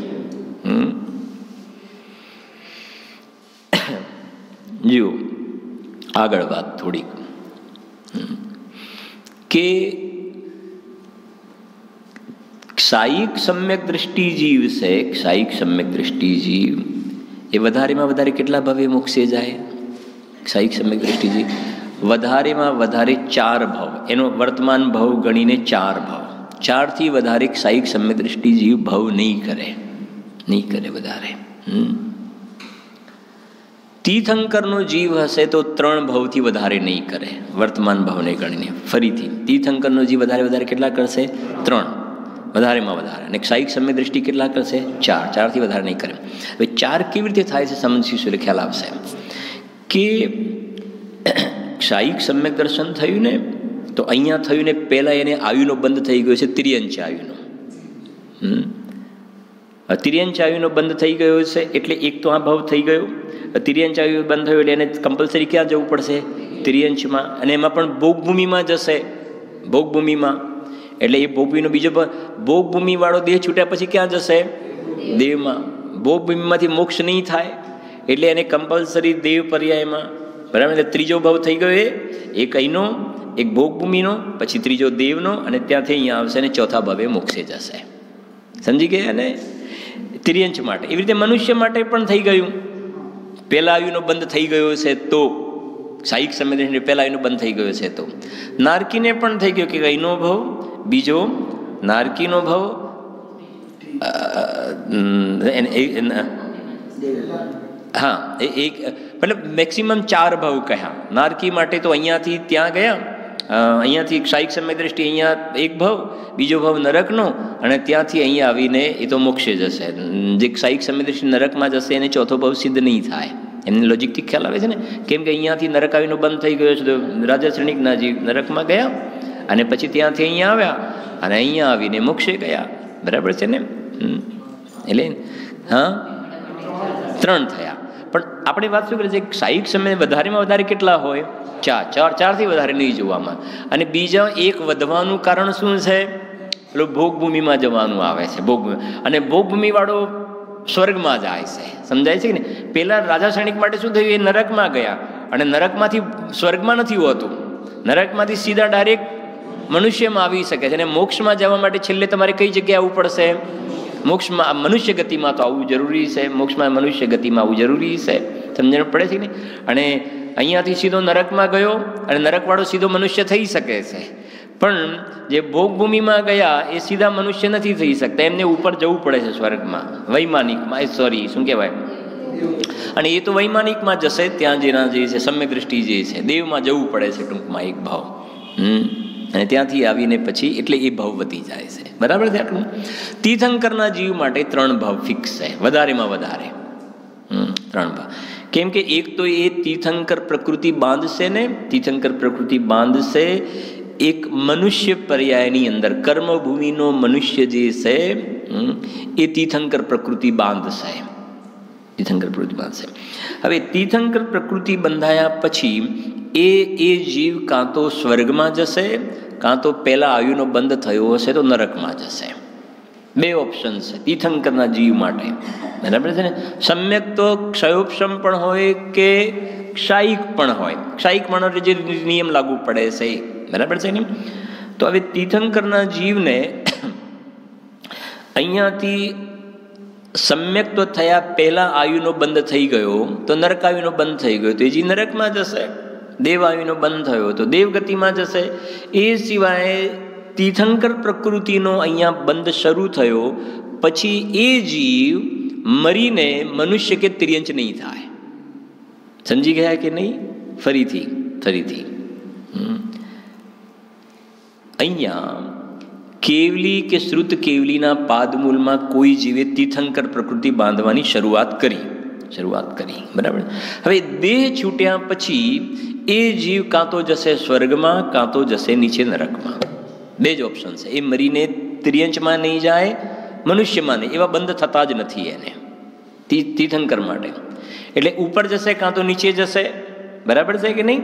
[SPEAKER 1] જુઓ આગળ વાત થોડીક કે ક્ષાયિક સમ્યક દૃષ્ટિ જીવ છે, ક્ષાયિક સમ્યક દૃષ્ટિ જીવ એ વધારેમાં વધારે કેટલા ભવે મોક્ષે જાય? ક્ષાયિક સમ્યક દૃષ્ટિ જીવ વધારેમાં વધારે 4 ભવ, એનો વર્તમાન ભવ ગણીને 4 ભવ, 4થી વધારે ક્ષાયિક સમ્યક દૃષ્ટિ જીવ ભવ નહીં કરે વધારે. તીર્થંકરનો જીવ હશે તો 3 ભાવથી વધારે નહીં કરે, વર્તમાન ભાવને ગણીને. ફરીથી તીર્થંકરનો જીવ વધારે કેટલા કરશે? 3, વધારેમાં વધારે. અને ક્ષાયિક સમ્યક દ્રષ્ટિ કેટલા કરશે? 4, 4થી વધારે નહીં કરે. હવે 4 કેવી રીતે થાય છે સમજીશું એટલે ખ્યાલ આવશે કે ક્ષાયિક સમ્યક દર્શન થયું ને તો અહીંયા થયું ને પહેલાં એને આયુનો બંધ થઈ ગયો છે, તિર્યંચ આયુનો. તિર્યંચ આયુનો બંધ થઈ ગયો છે એટલે એક તો આ ભાવ થઈ ગયો. તિર્યંચ આયુ બંધ થયો એટલે એને કમ્પલસરી ક્યાં જવું પડશે? તિર્યંચમાં. અને એમાં પણ ભોગભૂમિમાં જશે, ભોગભૂમિમાં. એટલે એ ભોગભૂમિનો બીજો ભોગભૂમિવાળો દેહ છૂટ્યા પછી ક્યાં જશે? દેવમાં. ભોગભૂમિમાંથી મોક્ષ નહીં થાય એટલે એને કમ્પલસરી દેવ પર્યાયમાં. બરાબર? એટલે ત્રીજો ભાવ થઈ ગયો એ એક અહીંનો, એક ભોગભૂમિનો, પછી ત્રીજો દેવનો, અને ત્યાંથી અહીંયા આવશે અને ચોથા ભાવે મોક્ષે જશે. સમજી ગયા ને? તિર્યંચ માટે. એવી રીતે મનુષ્ય માટે પણ થઈ ગયું. પહેલા આયુનો બંધ થઈ ગયો છે તો ક્ષાયિક સમ્યક પહેલા આયુનો બંધ થઈ ગયો છે તો નારકીને પણ થઈ ગયો કે અહીંનો ભાવ, બીજો નારકીનો ભાવ, હા એક મતલબ મેક્સિમમ 4 ભાવ કહ્યા. નારકી માટે તો અહીંયાથી ત્યાં ગયા, અહીંયાથી ક્ષાયિક સમ્યક દ્રષ્ટિ અહીંયા એક ભાવ, બીજો ભાવ નરકનો, અને ત્યાંથી અહીંયા આવીને એ તો મોક્ષે જશે. જે ક્ષાયિક સમ્યક દ્રષ્ટિ નરકમાં જશે એને ચોથો ભાવ સિદ્ધ નહીં થાય. એમને લોજિકથી ખ્યાલ આવે છે ને, કેમ કે અહીંયાથી નરક આવીનો બંધ થઈ ગયો છે તો રાજા શ્રેણિકના જીવ નરકમાં ગયા અને પછી ત્યાંથી અહીંયા આવ્યા અને અહીંયા આવીને મોક્ષે ગયા. બરાબર છે ને? એટલે હા 3 થયા. પણ આપણે વાત શું કરીએ છીએ? ક્ષાયિક સમય વધારેમાં વધારે કેટલા હોય? 4, 4થી વધારે નહીં જોવામાં. અને બીજા એક વધવાનું કારણ શું છે? પેલું ભોગભૂમિમાં જવાનું આવે છે. ભોગભૂમિ અને ભોગભૂમિવાળો સ્વર્ગમાં જાય છે. સમજાય છે કે ને? પહેલાં રાજા સૈનિક માટે શું થયું? એ નરકમાં ગયા અને નરકમાંથી સ્વર્ગમાં નથી હોતું, નરકમાંથી સીધા ડાયરેક્ટ મનુષ્યમાં આવી શકે છે. અને મોક્ષમાં જવા માટે છેલ્લે તમારે કઈ જગ્યાએ આવવું પડશે? મોક્ષમાં, મનુષ્ય ગતિમાં તો આવવું જરૂરી છે. મોક્ષમાં મનુષ્ય ગતિમાં આવવું જરૂરી છે. સમજણ પડે છે ને? અને અહીંયાથી સીધો નરકમાં ગયો અને નરકવાળો સીધો મનુષ્ય થઈ શકે છે, પણ જે ભોગભૂમિમાં ગયા એ સીધા મનુષ્ય નથી થઈ શકતા. એમને ઉપર જવું પડે છે સ્વર્ગમાં, વૈમાનિકમાં, સોરી શું કહેવાય, અને એ તો વૈમાનિકમાં જશે. ત્યાં જેના જે છે સમ્યક દ્રષ્ટિ જે છે દેવમાં જવું પડે છે ટૂંકમાં એક ભાવ. અને ત્યાંથી આવીને પછી એટલે એ ભાવ વધી જાય છે. બરાબર છે આટલું? તીર્થંકરના જીવ માટે 3 ભાવ ફિક્સ છે, વધારેમાં વધારે 3 ભાવ. કેમ કે એક તો એ તીર્થંકર પ્રકૃતિ બાંધશે ને, તીર્થંકર પ્રકૃતિ બાંધશે એક મનુષ્ય પર્યાયની અંદર. કર્મભૂમિનો મનુષ્ય જે છે એ તીર્થંકર પ્રકૃતિ બાંધશે, તીર્થંકર પ્રકૃતિ બાંધશે. હવે તીર્થંકર પ્રકૃતિ બંધાયા પછી એ જીવ કાં તો સ્વર્ગમાં જશે, કાં તો પહેલાં આયુનો બંધ થયો હશે તો નરકમાં જશે. 2 ઓપ્શન છે તીર્થંકરના જીવ માટે. બરાબર છે ને? સમ્યક તો ક્ષયોપશમ પણ હોય કે ક્ષાયિક પણ હોય. ક્ષાયિક પણ જે નિયમ લાગુ પડે છે. બરાબર છે ને? તો હવે તીર્થંકરના જીવને અહીંયાથી સમ્યક તો થયા પહેલાં આયુનો બંધ થઈ ગયો તો નરક આયુનો બંધ થઈ ગયો તો એ જી નરકમાં જશે. દેવ આયુનો બંધ થયો તો દેવગતિમાં જશે. એ સિવાય તીર્થંકર પ્રકૃતિનો અહીંયા બંધ શરૂ થયો પછી એ જીવ મરીને મનુષ્ય કે તિર્યંચ નહીં થાય. સમજી ગયા કે નહીં? ફરીથી અહીંયા કેવલી કે શ્રુત કેવલીના પાદમૂલમાં કોઈ જીવે તીર્થંકર પ્રકૃતિ બાંધવાની શરૂઆત કરી. બરાબર? હવે દેહ છૂટ્યા પછી એ જીવ કાં તો જશે સ્વર્ગમાં કાં તો જશે નીચે નરકમાં. 2 જ ઓપ્શન છે. એ મરીને તિર્યંચમાં નહીં જાય, મનુષ્યમાં નહીં. એવા બંધ થતા જ નથી એને તીર્થંકર માટે. એટલે ઉપર જશે કાં તો નીચે જશે. બરાબર છે કે નહીં?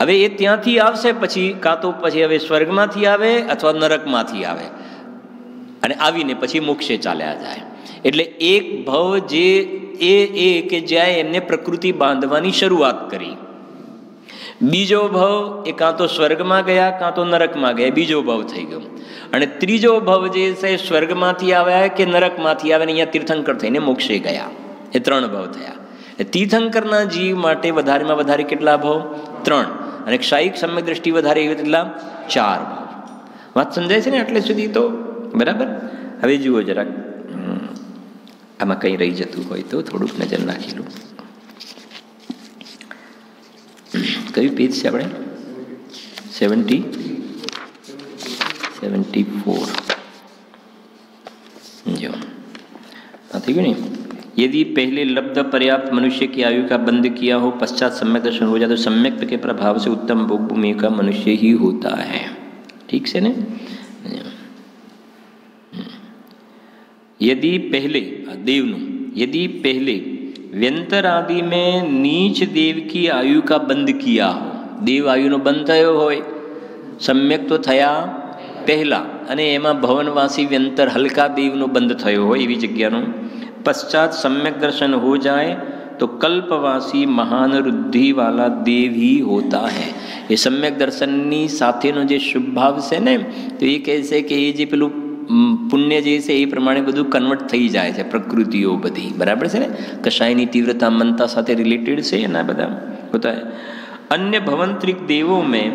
[SPEAKER 1] હવે એ ત્યાંથી આવશે પછી કાં તો પછી હવે સ્વર્ગમાંથી આવે અથવા નરકમાંથી આવે અને આવીને પછી મોક્ષે ચાલ્યા જાય. એટલે એક ભાવ જે એ કે જ્યાં એમને પ્રકૃતિ બાંધવાની શરૂઆત કરી. બીજો ભાવ એ કાં તો સ્વર્ગમાં ગયા કાં તો નરકમાં ગયા, બીજો ભાવ થઈ ગયો. અને ત્રીજો ભાવ જે છે સ્વર્ગમાંથી આવ્યા કે નરકમાંથી આવ્યા, અહીંયા તીર્થંકર થઈને મોક્ષે ગયા. એ 3 ભાવ થયા. તીર્થંકરના જીવ માટે વધારેમાં વધારે કેટલા ભાવ? 3. અને ક્ષાયિક સમ્યક દ્રષ્ટિ વધારે એવી કેટલા? 4 ભાવ. વાત સમજાય છે ને એટલે સુધી? તો બરાબર. હવે જુઓ જરાક આમાં કંઈ રહી જતું હોય તો થોડુંક નજર નાખી લો. કયું પેજ છે આપણે? 74 जो ठीक है नहीं। यदि पहले लब्ध पर्याप्त मनुष्य की आयु का बंद किया हो, पश्चात सम्यक दर्शन हो जाए तो सम्यक के प्रभाव से उत्तम भोग भूमि का मनुष्य ही होता है। ठीक से ने यदि पहले देवनु यदि पहले व्यंतर आदि में नीच देव की आयु का बंद किया हो, देव आयु नो बंद थयो होय, सम्यक तो थया पहला अने एमा भवनवासी व्यंतर हल्का देवनो बंद थयो हो एवी जग्यानो, पश्चात सम्यक दर्शन हो जाए तो कल्पवासी महान रुद्धि वाला देव ही होता है। ये सम्यक दर्शननी સાથેનો જે શુભ ભાવ છે ને, તો એ કહે છે કે એ જે પેલું પુણ્ય જે છે એ પ્રમાણે બધું કન્વર્ટ થઈ જાય છે, પ્રકૃતિઓ બધી બરાબર છે ને, કશાયની તીવ્રતા મનતા સાથે રિલેટેડ છે એના બધા હોતા है। अन्य भवंतरिक देवों में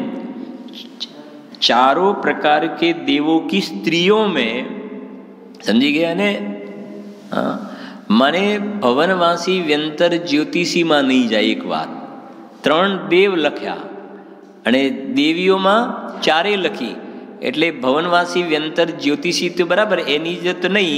[SPEAKER 1] चारों प्रकार के देवों की स्त्रियों में, समझी गया ने, हाँ माने भवनवासी व्यंतर ज्योतिषी में नहीं जाए। एक बात 3 देव लख्या अने देवीओं में 4 लखी, एटले भवनवासी व्यंतर ज्योतिषी तो बराबर एनी जत नहीं,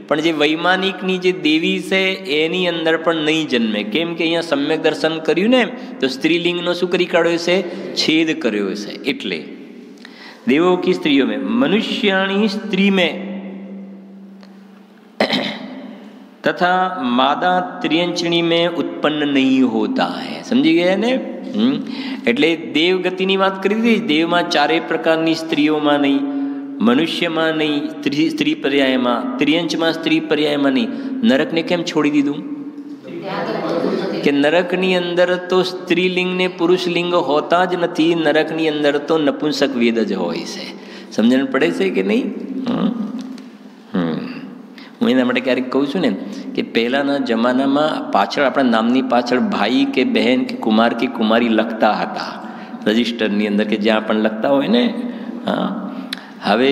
[SPEAKER 1] पण जे वैमानिकनी जे देवी छे एनी अंदर पण नहीं जन्मे। केम के अहींया सम्यक दर्शन कर्युं ने तो स्त्रीलिंगनो शुं करी काढ्यो छे? छेद कर्यो छे। एटले देवों की स्त्रियों में, मनुष्याणी स्त्री में तथा मादा त्रियंचणी में उत्पन्न नहीं होता है। समझी गया ने? એટલે દેવગતિની વાત કરી દીધી। દેવમાં 4 પ્રકારની સ્ત્રીઓમાં નહીં, મનુષ્યમાં નહીં, સ્ત્રી પર્યાયમાં, ત્રિયંચમાં સ્ત્રી પર્યાયમાં નહીં। નરકને કેમ છોડી દીધું? કે નરકની અંદર તો સ્ત્રીલિંગ ને પુરુષલિંગ હોતા જ નથી, નરકની અંદર તો નપુંસક વેદ જ હોય છે। સમજણ પડે છે કે નહીં? હું એના માટે ક્યારેક કહું છું ને કે પહેલાંના જમાનામાં પાછળ આપણા નામની પાછળ ભાઈ કે બહેન કે કુમાર કે કુમારી લખતા હતા રજિસ્ટરની અંદર, કે જ્યાં પણ લખતા હોય ને। હા, હવે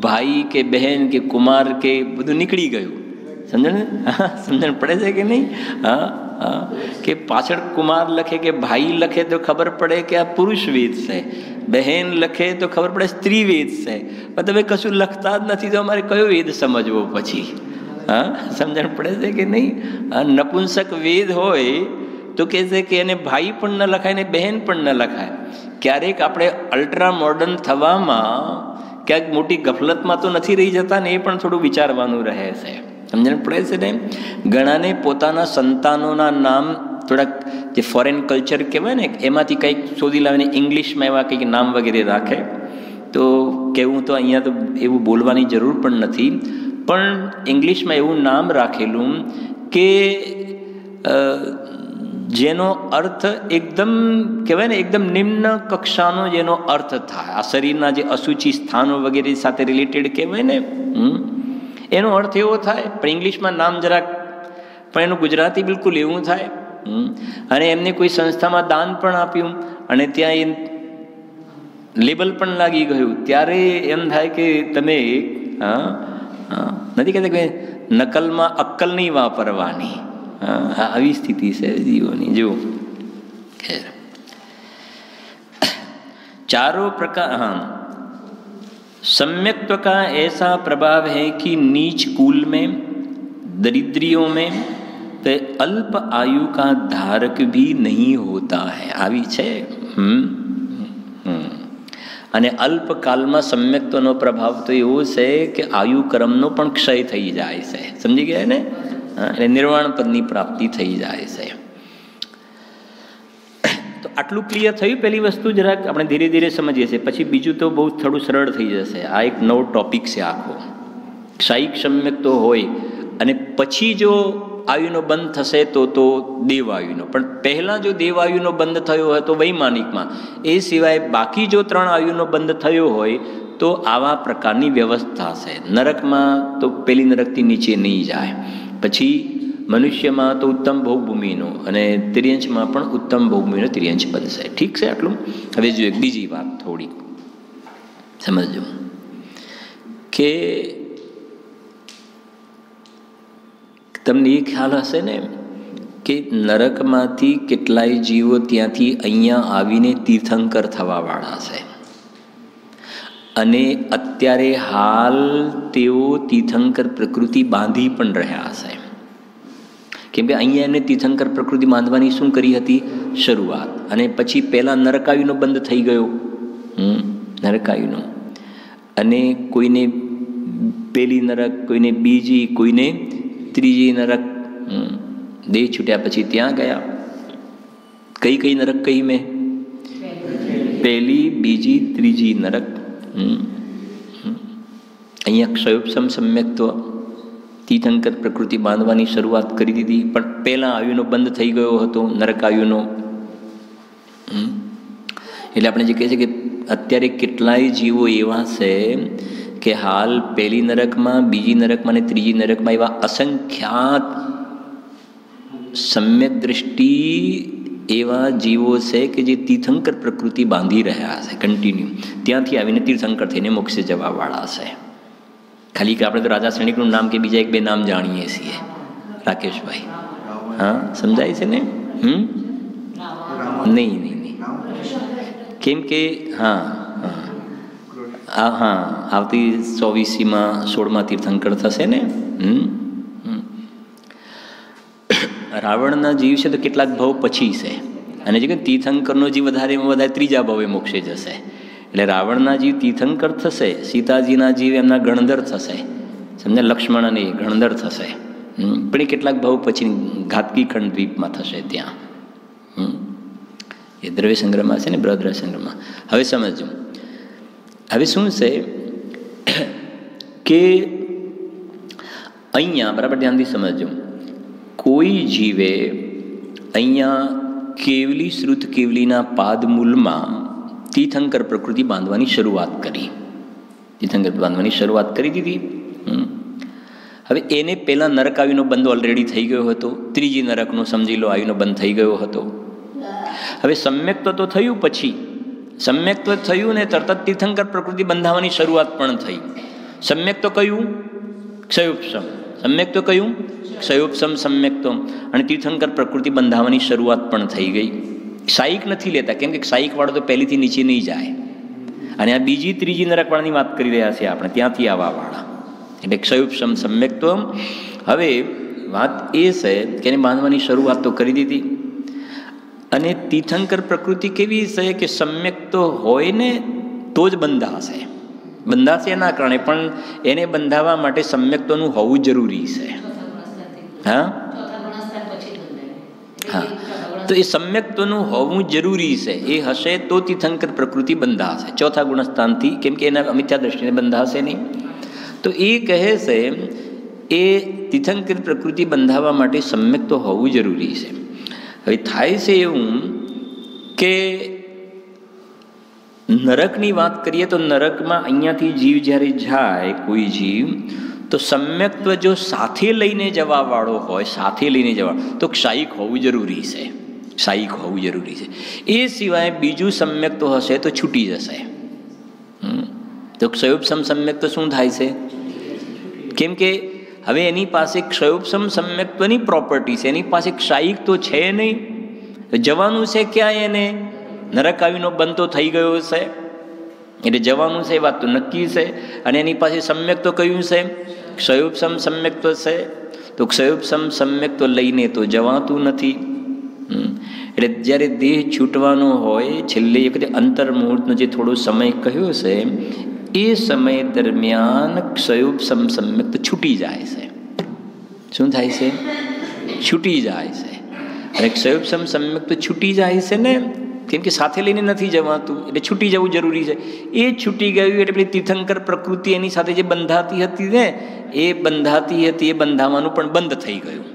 [SPEAKER 1] ભાઈ કે બહેન કે કુમાર કે બધું નીકળી ગયું। સમજણ પડે છે કે નહીં? હા હા, કે પાછળ કુમાર લખે કે ભાઈ લખે તો ખબર પડે કે આ પુરુષ વેદ છે, બહેન લખે તો ખબર પડે સ્ત્રી વેદ છે, પણ તમે કશું લખતા જ નથી તો અમારે કયો વેદ સમજવો પછી? હા, સમજણ પડે છે કે નહીં? નપુંસક વેદ હોય તો કહે છે કે એને ભાઈ પણ ન લખાય ને બહેન પણ ન લખાય। ક્યારેક આપણે અલ્ટ્રા મોડર્ન થવામાં ક્યાંક મોટી ગફલતમાં તો નથી રહી જતા ને, એ પણ થોડું વિચારવાનું રહે છે। સમજણ પડે છે ને? ઘણાને પોતાના સંતાનોના નામ થોડાક જે ફોરેન કલ્ચર કહેવાય ને એમાંથી કંઈક શોધી લાવીને ઇંગ્લિશમાં એવા કંઈક નામ વગેરે રાખે, તો કહેવું તો અહીંયા તો એવું બોલવાની જરૂર પણ નથી, પણ ઇંગ્લિશમાં એવું નામ રાખેલું કે જેનો અર્થ એકદમ કહેવાય ને એકદમ નિમ્ન કક્ષાનો જેનો અર્થ થાય, આ શરીરના જે અશુચિ સ્થાનો વગેરે સાથે રિલેટેડ કહેવાય ને, એનો અર્થ એવો થાય, પણ ઇંગ્લિશમાં નામ જરાક, પણ એનું ગુજરાતી બિલકુલ એવું થાય। અને એમને કોઈ સંસ્થામાં દાન પણ આપ્યું અને ત્યાં એ લેબલ પણ લાગી ગયું, ત્યારે એમ થાય કે તમે નથી કહેતા કે નકલમાં અક્કલ નહીં વાપરવાની। આવી સ્થિતિ છે જીવોની। જો ખેર चारों प्रकार, हाँ, सम्यक्त्व का ऐसा प्रभाव है कि नीच कुल में, दरिद्रियों में तो अल्प आयु का धारक भी नहीं होता है। આવી છે। અને અલ્પકાલમાં સમ્યક્ત્વનો પ્રભાવ તો એવો છે કે આયુક્રમનો પણ ક્ષય થઈ જાય છે। સમજી ગયા ને? એટલે નિર્વાણ પદની પ્રાપ્તિ થઈ જાય છે। તો આટલું ક્લિયર થયું। પહેલી વસ્તુ જરાક આપણે ધીરે ધીરે સમજીએ છીએ, પછી બીજું તો બહુ થોડું સરળ થઈ જશે। આ એક નવો ટોપિક છે આખો। ક્ષયિક સમ્યક્ત્વ હોય અને પછી જો આયુનો બંધ થશે તો દેવાયુનો, પણ પહેલાં જો દેવાયુનો બંધ થયો હોય તો વૈમાનિકમાં, એ સિવાય બાકી જો 3 આયુનો બંધ થયો હોય તો આવા પ્રકારની વ્યવસ્થા છે। નરકમાં તો પેલી નરકથી નીચે નહીં જાય, પછી મનુષ્યમાં તો ઉત્તમ ભોગભૂમિનો અને તિર્યંશમાં પણ ઉત્તમ ભોગભૂમિનો તિર્યંશ બનશે। ઠીક છે આટલું? હવે જો એક બીજી વાત થોડી સમજો કે તમને એ ખ્યાલ હશે ને કે નરકમાંથી કેટલાય જીવો ત્યાંથી અહીંયા આવીને તીર્થંકર થવાવાળા છે, અને અત્યારે હાલ તેઓ તીર્થંકર પ્રકૃતિ બાંધી પણ રહ્યા છે. કેમ કે અહીંયા એમને તીર્થંકર પ્રકૃતિ બાંધવાની શું કરી હતી? શરૂઆત. અને પછી પહેલાં નરકાયુનો બંધ થઈ ગયો, નરકાયુનો. અને કોઈને પેલી નરક, કોઈને બીજી, કોઈને ત્રીજી નરક. દેહ છૂટ્યા પછી ત્યાં ગયા. કઈ કઈ નરક કહી મેં? પહેલી, બીજી, ત્રીજી નરક. અહીંયા ક્ષયોપસમ સમ્યક્ત્વ તીર્થંકર પ્રકૃતિ બાંધવાની શરૂઆત કરી દીધી, પણ પહેલાં આયુનો બંધ થઈ ગયો હતો, નરકાયુનો. એટલે આપણે જે કહે છે કે અત્યારે કેટલાય જીવો એવા છે કે હાલ પહેલી નરકમાં, બીજી નરકમાં અને ત્રીજી નરકમાં એવા અસંખ્યાત સમ્યક દ્રષ્ટિ એવા જીવો છે કે જે તીર્થંકર પ્રકૃતિ બાંધી રહ્યા છે કન્ટિન્યુ. ત્યાંથી આવીને તીર્થંકર થઈને મોક્ષે જવાવાળા છે. ખાલી કે આપણે તો રાજા સૈનિકનું નામ કે બીજા એક બે નામ જાણીએ છીએ. રાકેશભાઈ, હા, સમજાય છે ને? નહીં. કેમ કે હા આવતી 24માં 16માં તીર્થંકર થશે ને. રાવણના જીવ છે તો કેટલાક ભાવ પછી છે, અને જે કે તીર્થંકરનો જીવ વધારેમાં વધારે ત્રીજા ભાવે મોક્ષે જશે. એટલે રાવણના જીવ તીર્થંકર થશે, સીતાજીના જીવ એમના ગણધર થશે, સમજે, લક્ષ્મણ અને ગણધર થશે. પણ એ કેટલાક ભાવ પછી ઘાતકી ખંડ દ્વીપમાં થશે ત્યાં. એ દ્રવ્ય સંગ્રહમાં છે ને, બૃહદ્રવ્ય સંગ્રહમાં. હવે સમજો, હવે શું છે કે અહીંયા બરાબર ધ્યાનથી સમજો, કોઈ જીવે અહીંયા કેવલી શ્રુત કેવલીના પાદમૂલમાં તીર્થંકર પ્રકૃતિ બાંધવાની શરૂઆત કરી. તીર્થંકર બાંધવાની શરૂઆત કરી દીધી. હવે એને પહેલાં નરક આયુનો બંધ ઓલરેડી થઈ ગયો હતો, ત્રીજી નરકનો સમજી લો આયુનો બંધ થઈ ગયો હતો. હવે સમ્યક્ત્વ તો થયું, પછી સમ્યક્ત્વ થયું ને તરત જ તીર્થંકર પ્રકૃતિ બંધાવવાની શરૂઆત પણ થઈ. સમ્યક્ત્વ કયું? ક્ષયોપસમ. સમ્યક્ત્વ કયું? ક્ષયોપસમ સમ્યક્ત્વ. અને તીર્થંકર પ્રકૃતિ બંધાવવાની શરૂઆત પણ થઈ ગઈ. સાઈક નથી લેતા, કેમ કે સાઈકવાળો તો પહેલીથી નીચે નહીં જાય, અને આ બીજી ત્રીજી નરકવાળાની વાત કરી રહ્યા છીએ આપણે, ત્યાંથી આવવાવાળા. એટલે ક્ષયોપસમ સમ્યક્ત્વ. હવે વાત એ છે કે એને બાંધવાની શરૂઆત તો કરી દીધી. અને તીર્થંકર પ્રકૃતિ કેવી છે કે સમ્યક તો હોય ને તો જ બંધાશે. બંધાશે એના કારણે, પણ એને બંધાવવા માટે સમ્યક્તોનું હોવું જરૂરી છે. હા, તો એ સમ્યક્તોનું હોવું જરૂરી છે. એ હશે તો તીર્થંકર પ્રકૃતિ બંધાશે ચોથા ગુણસ્થાનથી, કેમ કે એના અમિથ્યા દ્રષ્ટિને બંધાશે નહીં. તો એ કહે છે એ તીર્થંકર પ્રકૃતિ બંધાવવા માટે સમ્યક તો હોવું જરૂરી છે. હવે થાય છે એવું કે નરકની વાત કરીએ તો નરકમાં અહીંયાથી જીવ જ્યારે જાય, કોઈ જીવ, તો સમ્યક્ત્વ જો સાથે લઈને જવાવાળો હોય, સાથે લઈને જવા, તો ક્ષાયિક હોવું જરૂરી છે. ક્ષાયિક હોવું જરૂરી છે. એ સિવાય બીજું સમ્યક્ત્વ હશે તો છૂટી જશે. તો ક્ષયોપસમ સમ્યક્ત્વ શું થાય છે? કેમ કે હવે એની પાસે ક્ષયોપસમ સમ્યક્ત્વની પ્રોપર્ટી છે, એની પાસે ક્ષાયિક તો છે નહીં. જવાનું છે ક્યાં? એને નરક આવીનો બંધ તો થઈ ગયો છે, એટલે જવાનું છે એ વાત તો નક્કી છે. અને એની પાસે સમ્યક તો કયું છે? ક્ષયોપસમ સમ્યક્ત્વ છે. તો ક્ષયોપસમ સમ્યક્ત્વ લઈને તો જવાતું નથી. એટલે જ્યારે દેહ છૂટવાનો હોય, છેલ્લે એ વખતે અંતર મુહૂર્તનો જે થોડો સમય કહ્યો છે, એ સમય દરમિયાન ક્ષયોપસમ સમ્યક્ત છૂટી જાય છે. શું થાય છે? છૂટી જાય છે. અને ક્ષયોપસમ સમ્યક્ત છૂટી જાય છે ને, કેમ કે સાથે લઈને નથી જવાતું, એટલે છૂટી જવું જરૂરી છે. એ છૂટી ગયું એટલે પેલી તીર્થંકર પ્રકૃતિ એની સાથે જે બંધાતી હતી ને, એ બંધાતી હતી, એ બંધાવાનું પણ બંધ થઈ ગયું.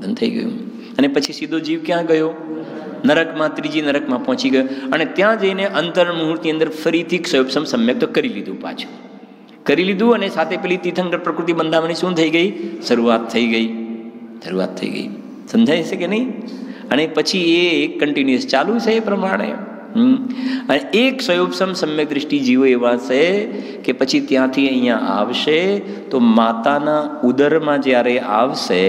[SPEAKER 1] બંધ થઈ ગયું. અને પછી સીધો જીવ ક્યાં ગયો? નરકમાં, ત્રીજી નરકમાં પહોંચી ગયો. અને ત્યાં જઈને અંતર મુહૂર્તની અંદર ફરીથી ક્ષયોપસમ સમ્યક તો કરી લીધું, પાછું કરી લીધું. અને સાથે પેલી તીર્થંકર પ્રકૃતિ બંધાવવાની શું થઈ ગઈ? શરૂઆત થઈ ગઈ. સમજાય છે કે નહીં? અને પછી એ કન્ટિન્યુઅસ ચાલુ છે એ પ્રમાણે. અને એક સ્વયંપસમ સમ્યક દ્રષ્ટિ જીવો એવા છે કે પછી ત્યાંથી અહીંયા આવશે તો માતાના ઉદરમાં જ્યારે આવશે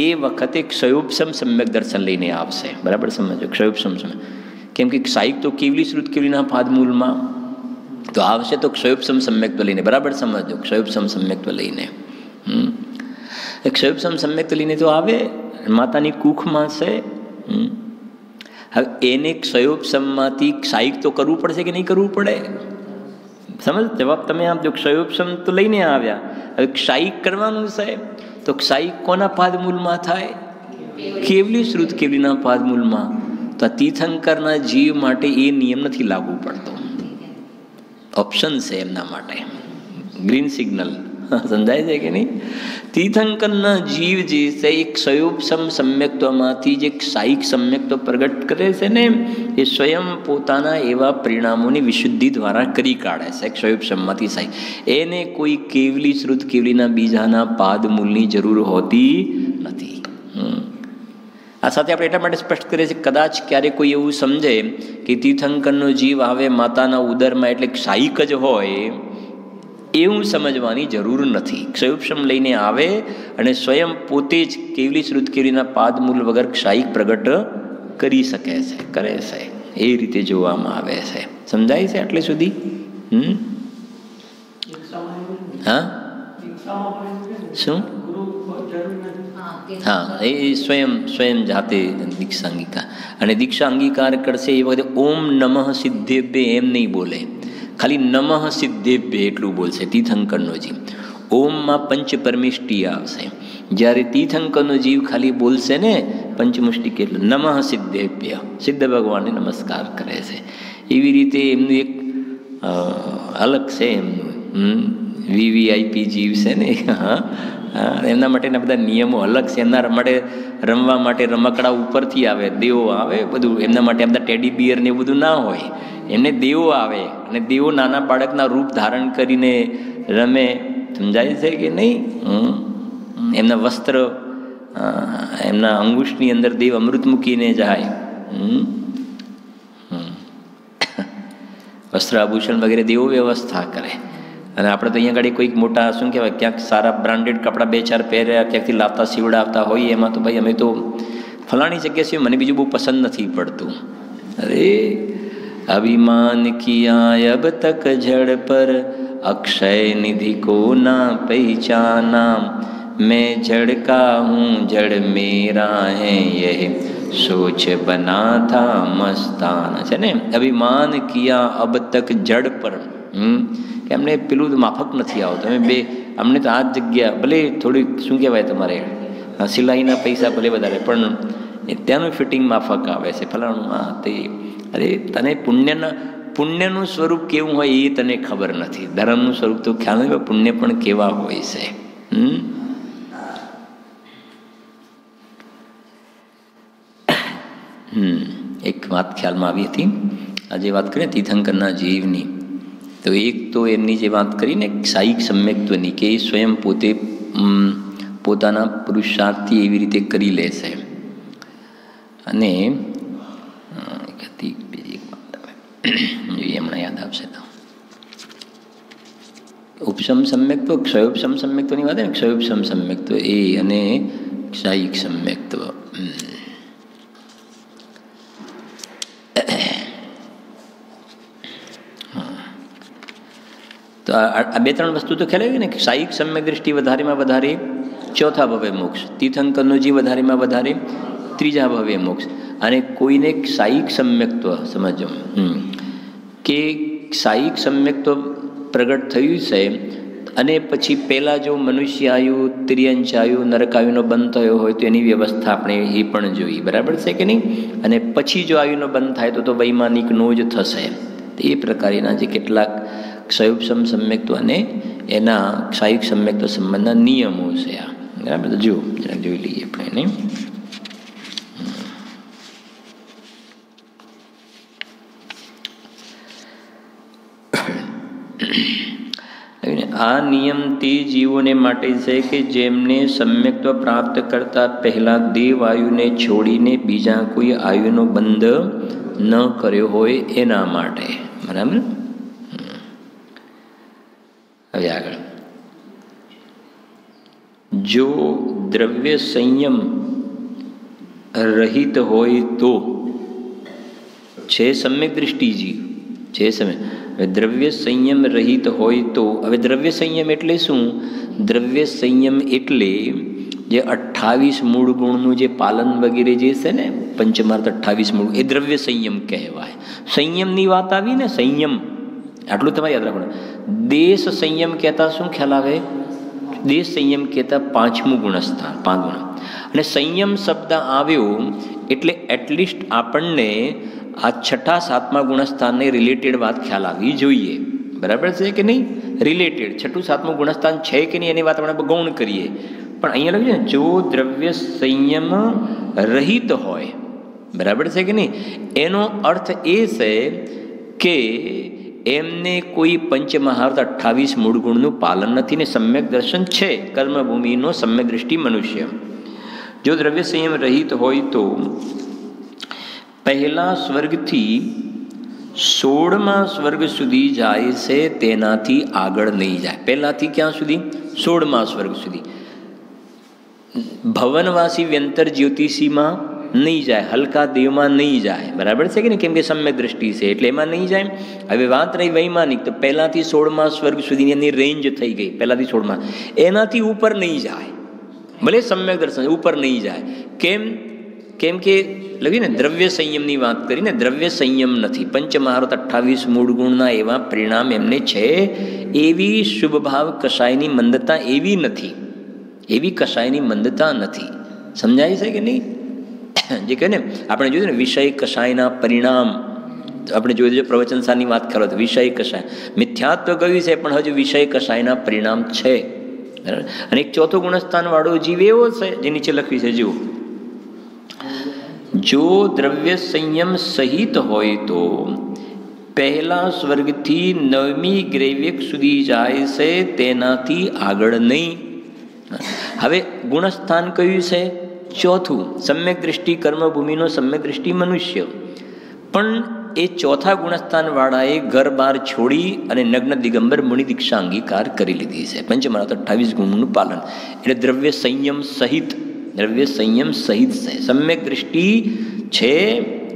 [SPEAKER 1] એ વખતે ક્ષયોપસમ સમ્યક દર્શન લઈને આવશે. બરાબર સમજો? ક્ષયોપસમ સમ્યક, કેમ કે ક્ષાયિક તો કેવલી શ્રુત કેવલીના પાદમૂલમાં તો આવશે તો ક્ષયોપસમ સમ્યક્ત્વ લઈને. બરાબર સમજો? ક્ષયોપસમ સમ્યક્ત્વ લઈને. ક્ષયોપસમ સમ્યક્ત્વ લઈને તો આવે, માતાની કુખમાં છે. હવે એને ક્ષયોપસમમાંથી ક્ષાયિક તો કરવું પડશે કે નહીં કરવું પડે? સમજ? જવાબ તમે આપજો. ક્ષયોપસમ તો લઈને આવ્યા, હવે ક્ષાયિક કરવાનું છે તો ક્ષાયિક કોના પાદમૂલમાં થાય? કેવલી શ્રુત કેવલીના પાદમૂલમાં. તો આ તીર્થંકરના જીવ માટે એ નિયમ નથી લાગુ પડતો, ઓપ્શન છે એમના માટે, ગ્રીન સિગ્નલ. સમજાય છે કે નહીં? તીર્થંકરના જીવ જે છે એ ક્ષયોપસમ સમ્યક્ત્વમાંથી જે ક્ષાયિક સમ્યક્ત્વ પ્રગટ કરે છે ને એ સ્વયં પોતાના એવા પરિણામોની વિશુદ્ધિ દ્વારા કરી કાઢે છે. ક્ષયોપસમમાંથી ક્ષાયિક એને કોઈ કેવલી શ્રુત કેવલીના બીજાના પાદમૂલની જરૂર હોતી નથી. આ સાથે આપણે એટલા માટે સ્પષ્ટ કરીએ છીએ, કદાચ ક્યારેક કોઈ એવું સમજે કે તીર્થંકરનો જીવ આવે માતાના ઉદરમાં એટલે ક્ષાયિક જ હોય, એવું સમજવાની જરૂર નથી. ક્ષયોપસમ લઈને આવે અને સ્વયં પોતે જ કેવલી શ્રુત કેવલીના પાદમૂલ વગર ક્ષાયિક પ્રગટ કરી શકે છે, કરે છે. એ રીતે જોવામાં આવે છે. સમજાય છે આટલે સુધી? હા, શું? હા, એ સ્વયં જાતે દીક્ષા અંગીકાર, અને દીક્ષા અંગીકાર કરશે એ વખતે ઓમ નમઃ સિદ્ધેભ્ય એમ નહીં બોલે, ખાલી નમઃ સિદ્ધેભ્ય એટલું બોલશે તીર્થંકરનો જીવ. ઓમમાં પંચ પરમિષ્ટિ આવશે. જ્યારે તીર્થંકરનો જીવ ખાલી બોલશે ને પંચમુષ્ટિ કેટલું નમઃ સિદ્ધેભ્ય, સિદ્ધ ભગવાનને નમસ્કાર કરે છે. એવી રીતે એમનું એક અલગ છે, એમનું વીવીઆઈપી જીવ છે ને. હા, એમના માટેના બધા નિયમો અલગ છે. એમના માટે રમવા માટે રમકડા ઉપરથી આવે, દેવો આવે, બધું એમના માટે બધા ટેડી બિયર ને એવું બધું ના હોય. એમને દેવો આવે અને દેવો નાના બાળકના રૂપ ધારણ કરીને રમે. સમજાય છે કે નહીં? એમના વસ્ત્ર, એમના અંગુષ્ઠની અંદર દેવ અમૃત મૂકીને જાય. વસ્ત્ર આભૂષણ વગેરે દેવો વ્યવસ્થા કરે. અને આપણે તો અહીંયા આગળ કોઈક મોટા શું કહેવાય, ક્યાંક સારા બ્રાન્ડેડ કપડાં 2-4 પહેર્યા, ક્યાંકથી લાવતા સીવડાવતા હોઈએ, એમાં તો ભાઈ અમે તો ફલાણી જગ્યા છે, મને બીજું બહુ પસંદ નથી પડતું. અરે અભિમાન કિયા અબ તક જડ પર અક્ષય નિધિ કો ના પહેચાના, मैं जड़ का हूँ जड़ मेरा है यह सोच बना था मस्ताना. છે ને, અભિમાન કિયા અબ તક જડ પર, કે અમને પેલું માફક નથી આવતું. અમે બે અમને તો આ જ જગ્યા ભલે થોડીક શું કહેવાય તમારે સિલાઈના પૈસા ભલે વધારે, પણ ત્યાંનું ફિટિંગ માફક આવે છે ફલાણું આ તે. અરે તને પુણ્યનું સ્વરૂપ કેવું હોય એ તને ખબર નથી. ધર્મનું સ્વરૂપ તો ખ્યાલ નથી, પુણ્ય પણ કેવા હોય છે. એક વાત ખ્યાલમાં આવી હતી. આજે વાત કરીએ તીર્થંકરના જીવની, તો એક તો એમની જે વાત કરીને ક્ષાયિક સમ્યક્ત્વની, કે એ સ્વયં પોતે પોતાના પુરુષાર્થથી એવી રીતે કરી લે છે. અને હમણાં યાદ આવશે તો ઉપસમ સમ્યક્ત્વ, ક્ષયોપસમ સમ્યક્ત્વની વાત ને, ક્ષયોપસમ સમ્યક્ત્વ એ અને ક્ષાયિક સમ્યક્ત્વ. તો આ 2-3 વસ્તુ તો ખ્યાલ આવી ને. ક્ષાયિક સમ્યક દૃષ્ટિ વધારેમાં વધારે ચોથા ભવે મોક્ષ, તીર્થંકરનો જીવ વધારેમાં વધારે ત્રીજા ભવે મોક્ષ. અને કોઈને ક્ષાયિક સમ્યક્ત્વ સમજો કે ક્ષાયિક સમ્યક્ત્વ પ્રગટ થયું છે, અને પછી પહેલાં જો મનુષ્ય આયુ, તિર્યંચ આયુ, નરકાયુનો બંધ થયો હોય તો એની વ્યવસ્થા આપણે એ પણ જોઈ. બરાબર છે કે નહીં? અને પછી જો આયુનો બંધ થાય તો વૈમાનિકનો જ થશે. એ પ્રકારના જે કેટલાક ક્ષયોપસમ સમ્યક્ત્વ અને એના ક્ષાયિક સમ્યક્ત્વ સંબંધના નિયમો છે. આ બરાબર જો જોઈ લઈએ આપણે એને. આ નિયમ તે જીવોને માટે છે કે જેમને સમ્યક્ત્વ પ્રાપ્ત કરતા પહેલા દેવ આયુને છોડીને બીજા કોઈ આયુનો બંધ ન કર્યો હોય એના માટે. બરાબર. હવે આગળ, જો દ્રવ્ય સંયમ રહિત હોય તો છે સમ્યક દૃષ્ટિજી છે સમય. હવે દ્રવ્ય સંયમ રહિત હોય તો, હવે દ્રવ્ય સંયમ એટલે શું? દ્રવ્ય સંયમ એટલે જે 28 મૂળ ગુણનું જે પાલન વગેરે જે છે ને, પંચમાર્થ 28 મૂળ, એ દ્રવ્ય સંયમ કહેવાય. સંયમની વાત આવી ને, સંયમ આટલું તમારે યાદ રાખવાનું. દેશ સંયમ કહેતા શું ખ્યાલ આવે? દેશ સંયમ કહેતા 5મું ગુણસ્થાન, 5 ગુણ. અને સંયમ શબ્દ આવ્યો એટલે એટલીસ્ટ આપણને આ 6ઠા 7મા ગુણસ્થાનને રિલેટેડ વાત ખ્યાલ આવવી જોઈએ. બરાબર છે કે નહીં? રિલેટેડ 6ઠું 7મું ગુણસ્થાન છે કે નહીં એની વાત આપણે ગૌણ કરીએ. પણ અહીંયા લખ્યું ને, જો દ્રવ્ય સંયમ રહિત હોય. બરાબર છે કે નહીં? એનો અર્થ એ છે કે એમને કોઈ પંચમહાર્થ 28 મૂળ ગુણનું પાલન નથી ને સમ્યક દર્શન છે, કર્મભૂમિનો સમ્યક દૃષ્ટિ મનુષ્ય. જો દ્રવ્ય સંયમ રહિત હોય તો પહેલા સ્વર્ગથી 16મા સ્વર્ગ સુધી જાય છે, તેનાથી આગળ નહીં જાય. પહેલાથી ક્યાં સુધી? 16મા સ્વર્ગ સુધી. ભવનવાસી વ્યંતર જ્યોતિષીમાં નહીં જાય, હલકા દેવમાં નહીં જાય. બરાબર છે કે નહીં? કેમ કે સમ્યક દ્રષ્ટિ છે એટલે એમાં નહીં જાય. હવે વાત રહી વૈમાનિક, તો પહેલાથી 16મા સ્વર્ગ સુધીની એની રેન્જ થઈ ગઈ. પહેલાથી 16મા, એનાથી ઉપર નહીં જાય. ભલે સમ્યક દર્શન, ઉપર નહીં જાય. કેમ કે લખ્યું ને, દ્રવ્ય સંયમની વાત કરીને, દ્રવ્ય સંયમ નથી. પંચમહાર્થ 28 મૂળ ગુણના એવા પરિણામ એમને છે. એવી શુભ ભાવ કશાયની મંદતા એવી નથી, એવી કશાયની મંદતા નથી. સમજાય છે કે નહીં? જે કહે ને, આપણે જોયું ને, વિષય કશાયના પરિણામ આપણે જોયું, પ્રવચનસારની વાત કરો તો વિષય કશાય મિથ્યાત્વ ગયું છે, પણ હજુ વિષય કશાયના પરિણામ છે. અને એક ચોથો ગુણસ્થાન વાળો જીવ એવો છે જે નીચે લખ્યું છે, જુઓ, જો દ્રવ્ય સંયમ સહિત હોય તો પહેલા સ્વર્ગથી 9મી ગ્રૈવ્યક સુધી જાય છે, તેનાથી આગળ નહીં. હવે ગુણસ્થાન કયું છે? ચોથું, સમ્યક દૃષ્ટિ કર્મભૂમિનો સમ્યક દૃષ્ટિ મનુષ્ય. પણ એ ચોથા ગુણસ્થાન વાળાએ ઘર બાર છોડી અને નગ્ન દિગંબર મુનિ દીક્ષા અંગીકાર કરી લીધી છે. પંચમહાર્થ 28 ગુણનું પાલન એટલે દ્રવ્ય સંયમ સહિત, દ્રવ્ય સંયમ સહિત છે. સમ્યક દૃષ્ટિ છે,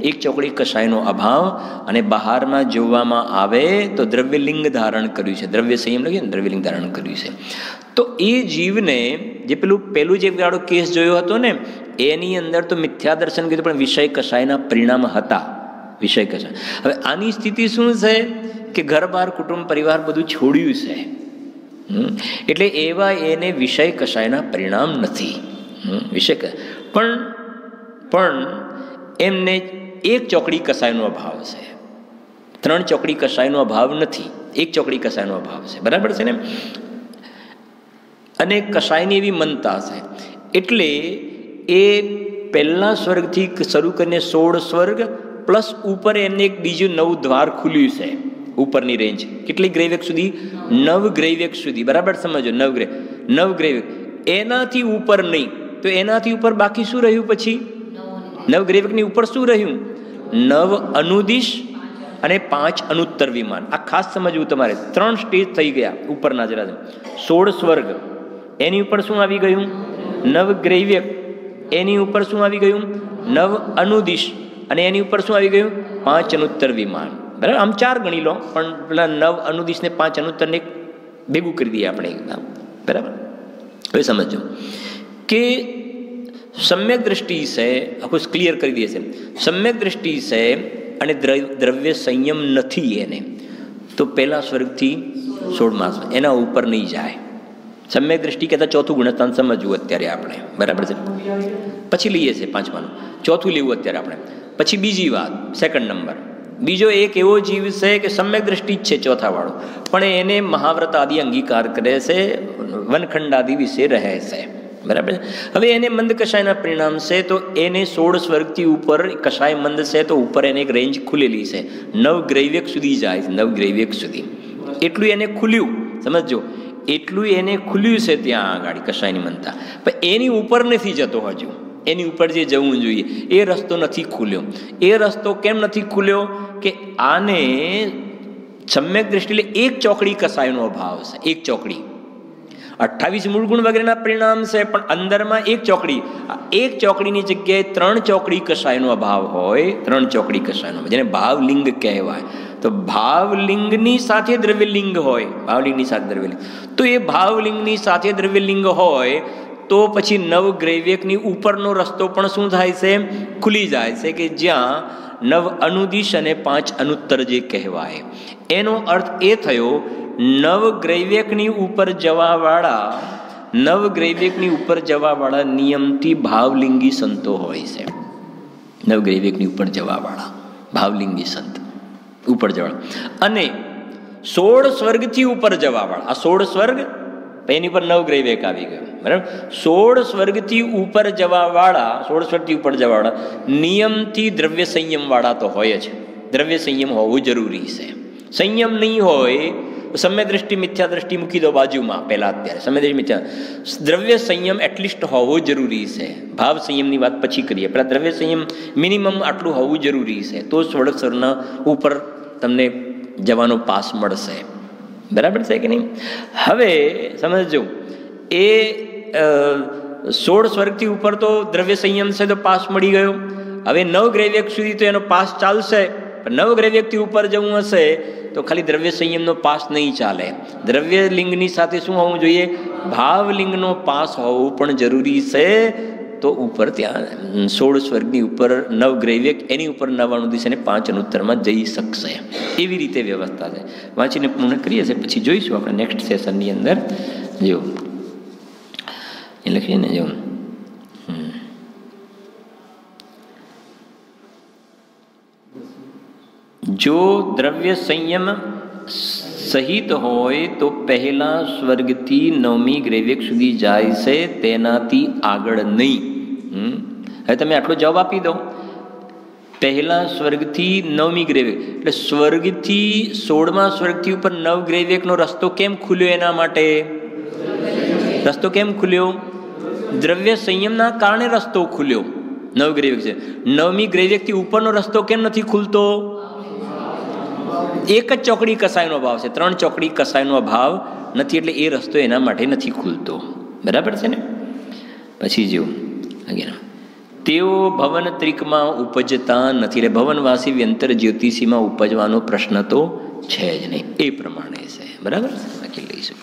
[SPEAKER 1] એક ચોકડી કશાયનો અભાવ, અને બહારમાં જોવામાં આવે તો દ્રવ્યલિંગ ધારણ કર્યું છે. દ્રવ્ય સંયમ લખીએ ને, દ્રવ્યલિંગ ધારણ કર્યું છે. તો એ જીવને જે પેલું જે વાળો કેસ જોયો હતો ને, એની અંદર તો મિથ્યા દર્શન કીધું, પણ વિષય કશાયના પરિણામ હતા. વિષય કશાય. હવે આની સ્થિતિ શું છે કે ઘર બાર કુટુંબ પરિવાર બધું છોડ્યું છે, એટલે એવા એને વિષય કશાયના પરિણામ નથી. વિષય પણ એમને એક ચોકડી કસાયનો અભાવ છે, 3 ચોકડી કસાયનો અભાવ નથી, 1 ચોકડી કસાયનો અભાવ છે. બરાબર છે ને? અને કસાયની એવી મનતા છે એટલે એ પહેલા સ્વર્ગથી શરૂ કરીને 16 સ્વર્ગ પ્લસ ઉપર એમને એક બીજું 9 દ્વાર ખુલ્યું છે. ઉપરની રેન્જ કેટલી ગ્રૈવ્યક સુધી? 9 ગ્રૈવ્યક સુધી. બરાબર સમજો, 9 ગ્રૈવ્યક. એનાથી ઉપર નહીં, તો એનાથી ઉપર બાકી શું રહ્યું? પછી 9 ગ્રૈવ્યકની ઉપર શું રહ્યું? 9 અનુદિશ અને 5 અનુત્તર વિમાન. આ ખાસ સમજવું તમારે. 3 સ્ટેજ થઈ ગયા ઉપરના. જરા 16 સ્વર્ગ, એની ઉપર શું આવી ગયું? 9 ગ્રૈવ્યક. એની ઉપર શું આવી ગયું? 9 અનુદિશ. અને એની ઉપર શું આવી ગયું? 5 અનુત્તર વિમાન. બરાબર? આમ 4 ગણી લો, પણ પેલા 9 અનુદિશ ને 5 અનુત્તરને ભેગું કરી દઈએ આપણે એકદમ. બરાબર? હવે સમજો કે સમ્યક દૃષ્ટિ છે, આખું ક્લિયર કરી દે છે. સમ્યક દૃષ્ટિ છે અને દ્રવ્ય સંયમ નથી એને, તો પહેલા સ્વર્ગથી 16મા એના ઉપર નહીં જાય. સમ્યક દૃષ્ટિ કહેતા ચોથું ગુણસ્થાન સમજવું અત્યારે આપણે. બરાબર છે? પછી લઈએ છીએ 5માનું, ચોથું લેવું અત્યારે આપણે. પછી બીજી વાત, સેકન્ડ નંબર, બીજો એક એવો જીવ છે કે સમ્યક દૃષ્ટિ જ છે ચોથા વાળો, પણ એને મહાવ્રત આદિ અંગીકાર કરે છે, વનખંડ આદિ વિશે રહે છે. બરાબર? હવે એને મંદ કશાયના પરિણામ છે, તો એને 16 સ્વર્ગથી ઉપર કશાય મંદ છે, તો ઉપર એને એક રેન્જ ખુલેલી છે, 9 ગ્રૈવ્યક સુધી જાય છે. 9 ગ્રૈવ્યક સુધી એટલું એને ખુલ્યું, સમજો, એટલું એને ખુલ્યું છે ત્યાં આગળ કશાયની મંદતા. પણ એની ઉપર નથી જતો હજુ. એની ઉપર જે જવું જોઈએ એ રસ્તો નથી ખુલ્યો. એ રસ્તો કેમ નથી ખુલ્યો કે આને સમ્યક દ્રષ્ટિ એક ચોકડી કસાયનો અભાવ છે. એક ચોકડી 28 મૂળ ગુણ વગેરેના પરિણામ છે, પણ અંદરમાં એક ચોકડી, એક ચોકડીની જગ્યાએ 3 ચોકડી કસાયનો અભાવ હોય. 3 ચોકડી કસાયનો, જેને ભાવલિંગ કહેવાય. તો ભાવલિંગની સાથે દ્રવ્યલિંગ હોય, ભાવલિંગની સાથે દ્રવ્યલિંગ, તો એ ભાવલિંગની સાથે દ્રવ્યલિંગ હોય તો પછી નવગ્રૈવ્યકની ઉપરનો રસ્તો પણ શું થાય છે? ખુલી જાય છે, કે જ્યાં 9 અનુદિશ અને 5 અનુત્તર જે કહેવાય. એનો અર્થ એ થયો નવગ્રૈવ્યકની ઉપર જવાવાળા નિયમથી ભાવલિંગી સંતો હોય છે. નવગ્રૈવ્યકની ઉપર જવાવાળા ભાવલિંગી સંત ઉપર જવાવાળા, અને 16 સ્વર્ગથી ઉપર જવાવાળા. આ 16 સ્વર્ગ, એની પર નવગ્રૈવ્યક આવી ગયો, બરાબર. 16 સ્વર્ગથી ઉપર જવાવાળા નિયમથી દ્રવ્ય સંયમ વાળા તો હોય જ. દ્રવ્ય સંયમ હોવું જરૂરી છે. સંયમ નહીં હોય, સમ્ય દ્રષ્ટિ મિથ્યા દ્રષ્ટિ મૂકી દો બાજુમાં, પહેલા અત્યારે સમ્ય દ્રષ્ટિ મિથ્યા, દ્રવ્ય સંયમ એટલીસ્ટ હોવો જરૂરી છે. ભાવ સંયમની વાત પછી કરીએ, પહેલા દ્રવ્ય સંયમ મિનિમમ આટલું હોવું જરૂરી છે, તો 16 સ્વરના ઉપર તમને જવાનો પાસ મળશે. બરાબર છે કે નહીં? હવે સમજો, એ 16 સ્વર્ગથી ઉપર તો દ્રવ્ય સંયમ છે તો પાસ મળી ગયો. હવે નવગ્રૈવ્યક સુધી તો એનો પાસ ચાલશે, પણ નવગ્રૈવ્યકથી ઉપર જવું હશે તો ખાલી દ્રવ્ય સંયમનો પાસ નહીં ચાલે. દ્રવ્ય લિંગની સાથે શું હોવું જોઈએ? ભાવલિંગનો પાસ હોવું પણ જરૂરી છે. તો ઉપર ત્યાં 16 સ્વર્ગની ઉપર નવગ્રૈવ્યક, એની ઉપર 9 અનુદિશ અને 5 અનુત્તરમાં જઈ શકશે. એવી રીતે વ્યવસ્થા છે. વાંચીને પૂર્ણ કરીએ છીએ, પછી જોઈશું આપણે નેક્સ્ટ સેશનની અંદર. જો એ લખીએ ને, જો દ્રવ્ય સંયમ સહિત હોય તો પહેલા સ્વર્ગથી 9મી ગ્રૈવ્યક સુધી જાય છે, તેનાથી આગળ નહીં. હવે તમે આટલો જવાબ આપી દો. પહેલા સ્વર્ગથી 9મી ગ્રૈવ્યક એટલે સ્વર્ગથી 16મા સ્વર્ગથી ઉપર 9 ગ્રૈવ્યકનો રસ્તો કેમ ખુલ્યો? એના માટે રસ્તો કેમ ખુલ્યો? દ્રવ્ય સંયમના કારણે રસ્તો ખુલ્યો. 9 ગ્રૈવ્યક છે. 9મી ગ્રૈવ્યકથી ઉપરનો રસ્તો કેમ નથી ખુલતો? એક જ ચોકડી કસાયનો અભાવ છે, 3 ચોકડી કસાયનો અભાવ નથી, એટલે એ રસ્તો એના માટે નથી ખુલતો. બરાબર છે ને? પછી જો તેઓ ભવન ત્રિકમાં ઉપજતા નથી, એટલે ભવનવાસી વ્યંતર જ્યોતિષીમાં ઉપજવાનો પ્રશ્ન તો છે જ નહીં. એ પ્રમાણે છે. બરાબર? બાકી લઈશું.